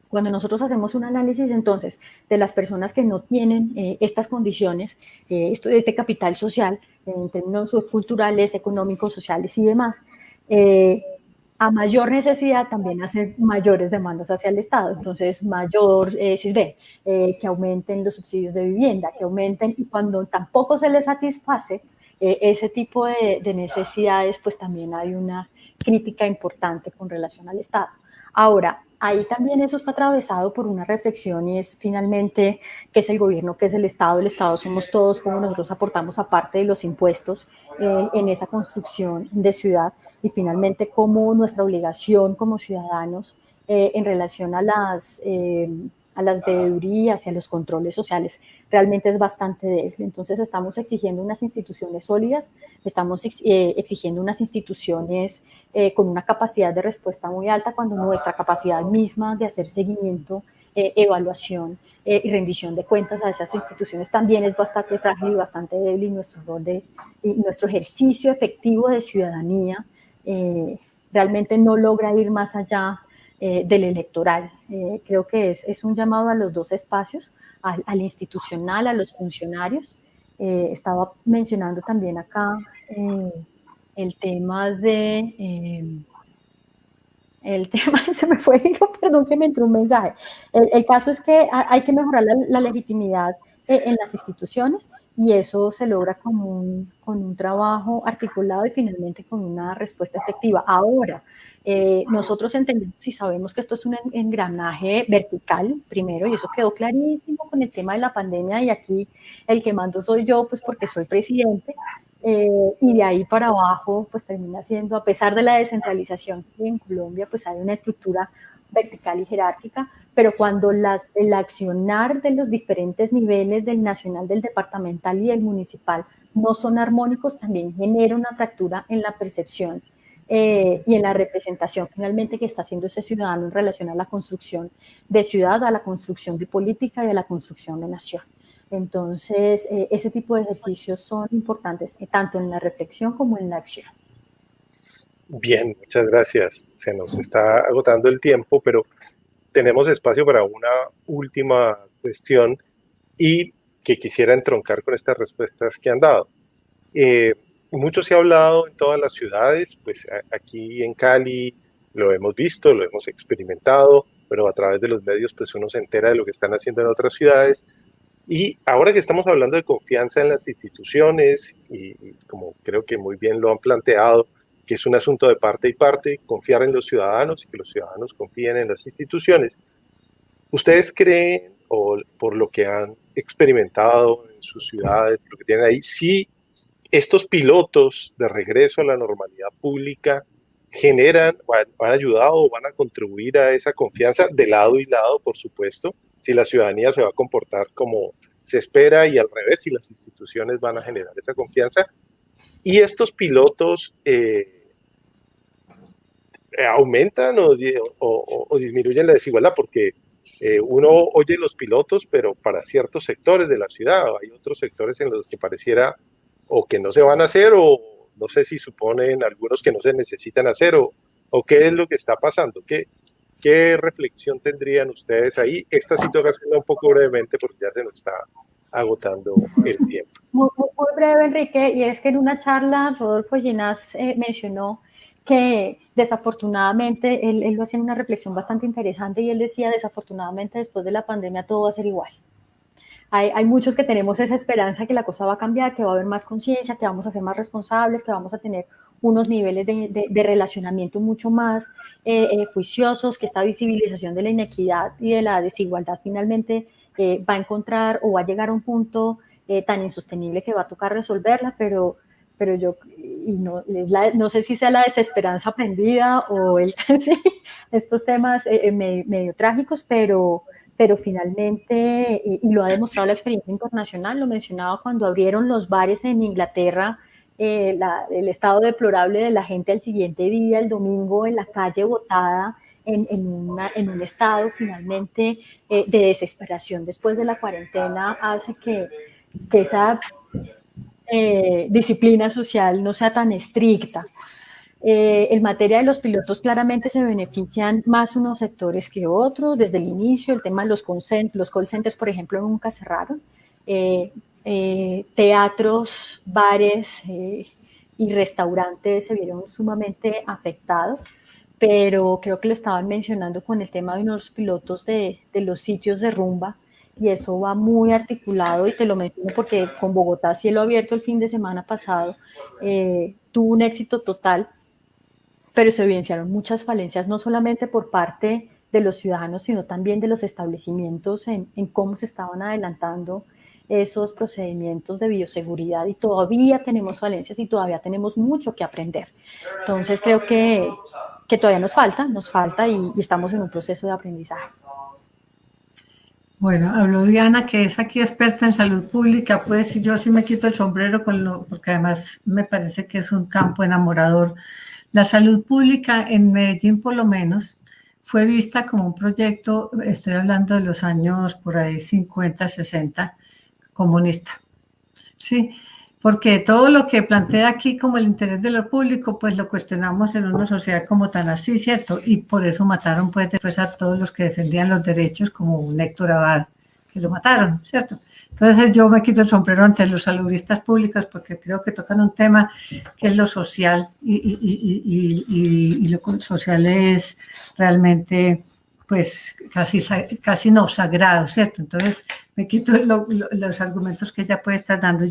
cuando nosotros hacemos un análisis entonces de las personas que no tienen estas condiciones, este capital social, en términos culturales, económicos, sociales y demás, a mayor necesidad también hacen mayores demandas hacia el Estado. Entonces, mayor CISBEN, que aumenten los subsidios de vivienda, que aumenten, y cuando tampoco se les satisface ese tipo de necesidades, pues también hay una crítica importante con relación al Estado. Ahora, ahí también eso está atravesado por una reflexión, y es finalmente qué es el gobierno, qué es el Estado somos todos, cómo nosotros aportamos aparte de los impuestos en esa construcción de ciudad, y finalmente cómo nuestra obligación como ciudadanos en relación a las veedurías y a los controles sociales realmente es bastante débil. Entonces estamos exigiendo unas instituciones sólidas, estamos exigiendo unas instituciones con una capacidad de respuesta muy alta, cuando nuestra capacidad misma de hacer seguimiento, evaluación y rendición de cuentas a esas instituciones también es bastante frágil y bastante débil, y nuestro rol y nuestro ejercicio efectivo de ciudadanía realmente no logra ir más allá del electoral. Creo que es un llamado a los dos espacios, al institucional, a los funcionarios. Estaba mencionando también acá el tema se me fue, perdón que me entró un mensaje. El caso es que hay que mejorar la legitimidad en las instituciones, y eso se logra con un trabajo articulado y finalmente con una respuesta efectiva. Ahora, nosotros entendemos y sabemos que esto es un engranaje vertical, primero, y eso quedó clarísimo con el tema de la pandemia, y aquí el que mando soy yo, pues porque soy presidente, y de ahí para abajo, pues termina siendo, a pesar de la descentralización que en Colombia, pues hay una estructura vertical y jerárquica, pero cuando el accionar de los diferentes niveles del nacional, del departamental y del municipal no son armónicos, también genera una fractura en la percepción y en la representación finalmente que está haciendo ese ciudadano en relación a la construcción de ciudad, a la construcción de política y a la construcción de nación. Entonces, ese tipo de ejercicios son importantes tanto en la reflexión como en la acción. Bien, muchas gracias. Se nos está agotando el tiempo, pero tenemos espacio para una última cuestión y que quisiera entroncar con estas respuestas que han dado. Mucho se ha hablado en todas las ciudades, pues aquí en Cali lo hemos visto, lo hemos experimentado, pero a través de los medios pues uno se entera de lo que están haciendo en otras ciudades. Y ahora que estamos hablando de confianza en las instituciones, y como creo que muy bien lo han planteado, que es un asunto de parte y parte, confiar en los ciudadanos y que los ciudadanos confíen en las instituciones. ¿Ustedes creen, o por lo que han experimentado en sus ciudades, lo que tienen ahí, si estos pilotos de regreso a la normalidad pública generan, han ayudado o van a contribuir a esa confianza de lado y lado, por supuesto, si la ciudadanía se va a comportar como se espera y al revés, si las instituciones van a generar esa confianza? Y estos pilotos aumentan o disminuyen la desigualdad, porque uno oye los pilotos, pero para ciertos sectores de la ciudad, hay otros sectores en los que pareciera o que no se van a hacer, o no sé si suponen algunos que no se necesitan hacer, o qué es lo que está pasando. ¿Qué reflexión tendrían ustedes ahí? Esta sí toca hacerla un poco brevemente porque ya se nos está agotando el tiempo. Muy breve, Enrique, y es que en una charla Rodolfo Ginás mencionó que desafortunadamente, él lo hacía en una reflexión bastante interesante y él decía, desafortunadamente después de la pandemia todo va a ser igual. Hay muchos que tenemos esa esperanza que la cosa va a cambiar, que va a haber más conciencia, que vamos a ser más responsables, que vamos a tener unos niveles de relacionamiento mucho más juiciosos, que esta visibilización de la inequidad y de la desigualdad finalmente va a encontrar o va a llegar a un punto tan insostenible que va a tocar resolverla, pero yo no sé si sea la desesperanza aprendida o sí, estos temas medio trágicos, pero finalmente, y lo ha demostrado la experiencia internacional, lo mencionaba cuando abrieron los bares en Inglaterra, el estado deplorable de la gente al siguiente día, el domingo, en la calle botada, en un estado finalmente de desesperación después de la cuarentena, hace que esa disciplina social no sea tan estricta. En materia de los pilotos, claramente se benefician más unos sectores que otros. Desde el inicio, el tema de los call centers, por ejemplo, nunca cerraron. Teatros, bares y restaurantes se vieron sumamente afectados, pero creo que lo estaban mencionando con el tema de unos pilotos de los sitios de rumba, y eso va muy articulado, y te lo menciono porque con Bogotá Cielo Abierto el fin de semana pasado tuvo un éxito total, pero se evidenciaron muchas falencias, no solamente por parte de los ciudadanos, sino también de los establecimientos en cómo se estaban adelantando esos procedimientos de bioseguridad, y todavía tenemos falencias y todavía tenemos mucho que aprender. Entonces creo que todavía nos falta y estamos en un proceso de aprendizaje. Bueno, habló Diana, que es aquí experta en salud pública. Pues yo sí me quito el sombrero porque además me parece que es un campo enamorador. La salud pública en Medellín, por lo menos, fue vista como un proyecto, estoy hablando de los años por ahí 50, 60, comunista. Sí, porque todo lo que plantea aquí como el interés de lo público, pues lo cuestionamos en una sociedad como tan así, ¿cierto? Y por eso mataron pues después a todos los que defendían los derechos, como Héctor Abad, que lo mataron, ¿cierto? Entonces yo me quito el sombrero ante los salubristas públicos porque creo que tocan un tema que es lo social y lo social es realmente pues casi no sagrado, ¿cierto? Entonces me quito los argumentos que ella puede estar dando.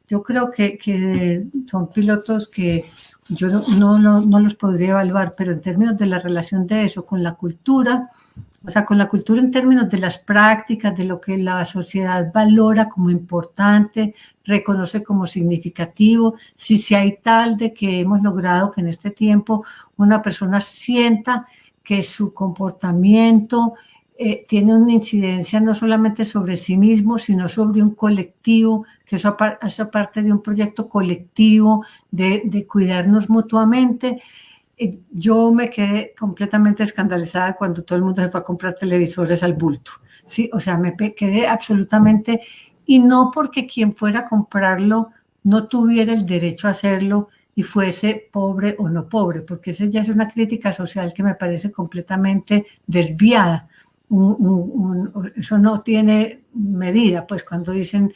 Yo creo que son pilotos que yo no los podría evaluar, pero en términos de la relación de eso con la cultura, o sea, con la cultura en términos de las prácticas, de lo que la sociedad valora como importante, reconoce como significativo, si hay tal de que hemos logrado que en este tiempo una persona sienta que su comportamiento tiene una incidencia no solamente sobre sí mismo, sino sobre un colectivo, que eso hace parte de un proyecto colectivo de cuidarnos mutuamente. Yo me quedé completamente escandalizada cuando todo el mundo se fue a comprar televisores al bulto, ¿sí? O sea, me quedé absolutamente, y no porque quien fuera a comprarlo no tuviera el derecho a hacerlo y fuese pobre o no pobre, porque esa ya es una crítica social que me parece completamente desviada. Eso no tiene medida, pues cuando dicen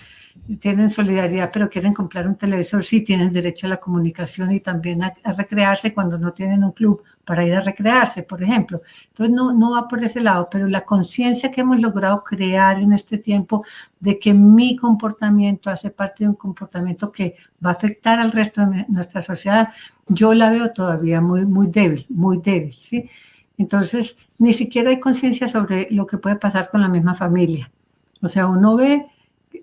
tienen solidaridad pero quieren comprar un televisor, sí tienen derecho a la comunicación y también a recrearse cuando no tienen un club para ir a recrearse, por ejemplo. Entonces no va por ese lado, pero la conciencia que hemos logrado crear en este tiempo de que mi comportamiento hace parte de un comportamiento que va a afectar al resto de nuestra sociedad, yo la veo todavía muy débil, ¿sí? Entonces, ni siquiera hay conciencia sobre lo que puede pasar con la misma familia. O sea, uno ve,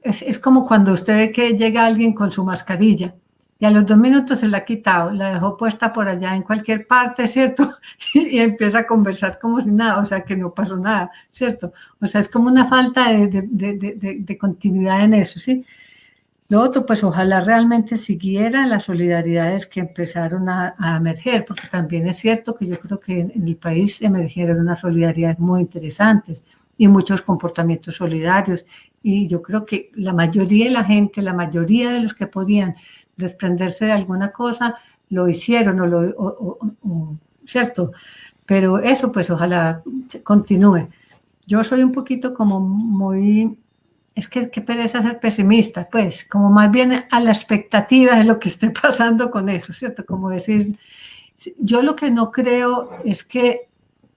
es como cuando usted ve que llega alguien con su mascarilla y a los 2 minutos se la ha quitado, la dejó puesta por allá en cualquier parte, ¿cierto? Y empieza a conversar como si nada, o sea, que no pasó nada, ¿cierto? O sea, es como una falta de continuidad en eso, ¿sí? Lo otro, pues ojalá realmente siguieran las solidaridades que empezaron a emerger, porque también es cierto que yo creo que en el país emergieron unas solidaridades muy interesantes y muchos comportamientos solidarios. Y yo creo que la mayoría de la gente, la mayoría de los que podían desprenderse de alguna cosa, lo hicieron, ¿cierto? Pero eso, pues ojalá continúe. Yo soy un poquito como muy... Es que qué pereza ser pesimista, pues, como más bien a la expectativa de lo que esté pasando con eso, ¿cierto? Como decir, yo lo que no creo es que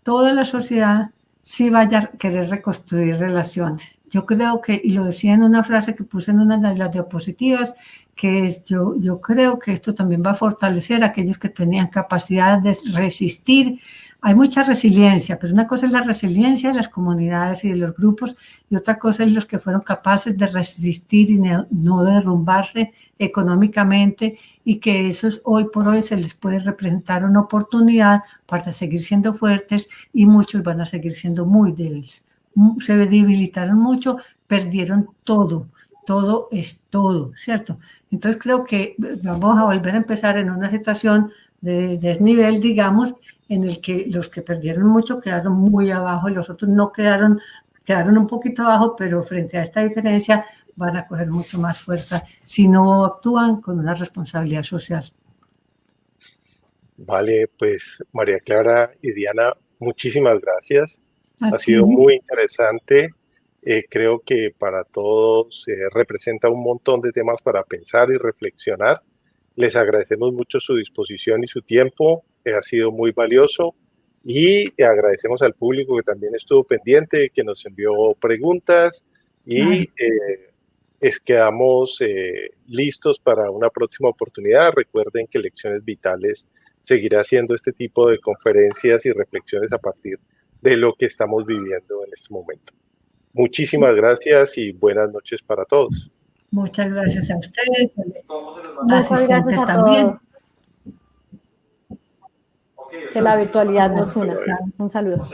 toda la sociedad sí vaya a querer reconstruir relaciones. Yo creo que, y lo decía en una frase que puse en una de las diapositivas, que es, yo creo que esto también va a fortalecer a aquellos que tenían capacidad de resistir. Hay mucha resiliencia, pero una cosa es la resiliencia de las comunidades y de los grupos y otra cosa es los que fueron capaces de resistir y no derrumbarse económicamente y que esos hoy por hoy se les puede representar una oportunidad para seguir siendo fuertes y muchos van a seguir siendo muy débiles. Se debilitaron mucho, perdieron todo es todo, ¿cierto? Entonces creo que vamos a volver a empezar en una situación de desnivel, digamos, en el que los que perdieron mucho quedaron muy abajo y los otros no quedaron un poquito abajo, pero frente a esta diferencia van a coger mucho más fuerza si no actúan con una responsabilidad social. Vale, pues María Clara y Diana, muchísimas gracias. Ha Aquí. sido muy interesante. Creo que para todos representa un montón de temas para pensar y reflexionar. Les agradecemos mucho su disposición y su tiempo. Ha sido muy valioso. Y agradecemos al público que también estuvo pendiente, que nos envió preguntas. Y quedamos listos para una próxima oportunidad. Recuerden que Lecciones Vitales seguirá haciendo este tipo de conferencias y reflexiones a partir de lo que estamos viviendo en este momento. Muchísimas gracias y buenas noches para todos. Muchas gracias a ustedes, asistentes también. Que la virtualidad nos una. Un saludo.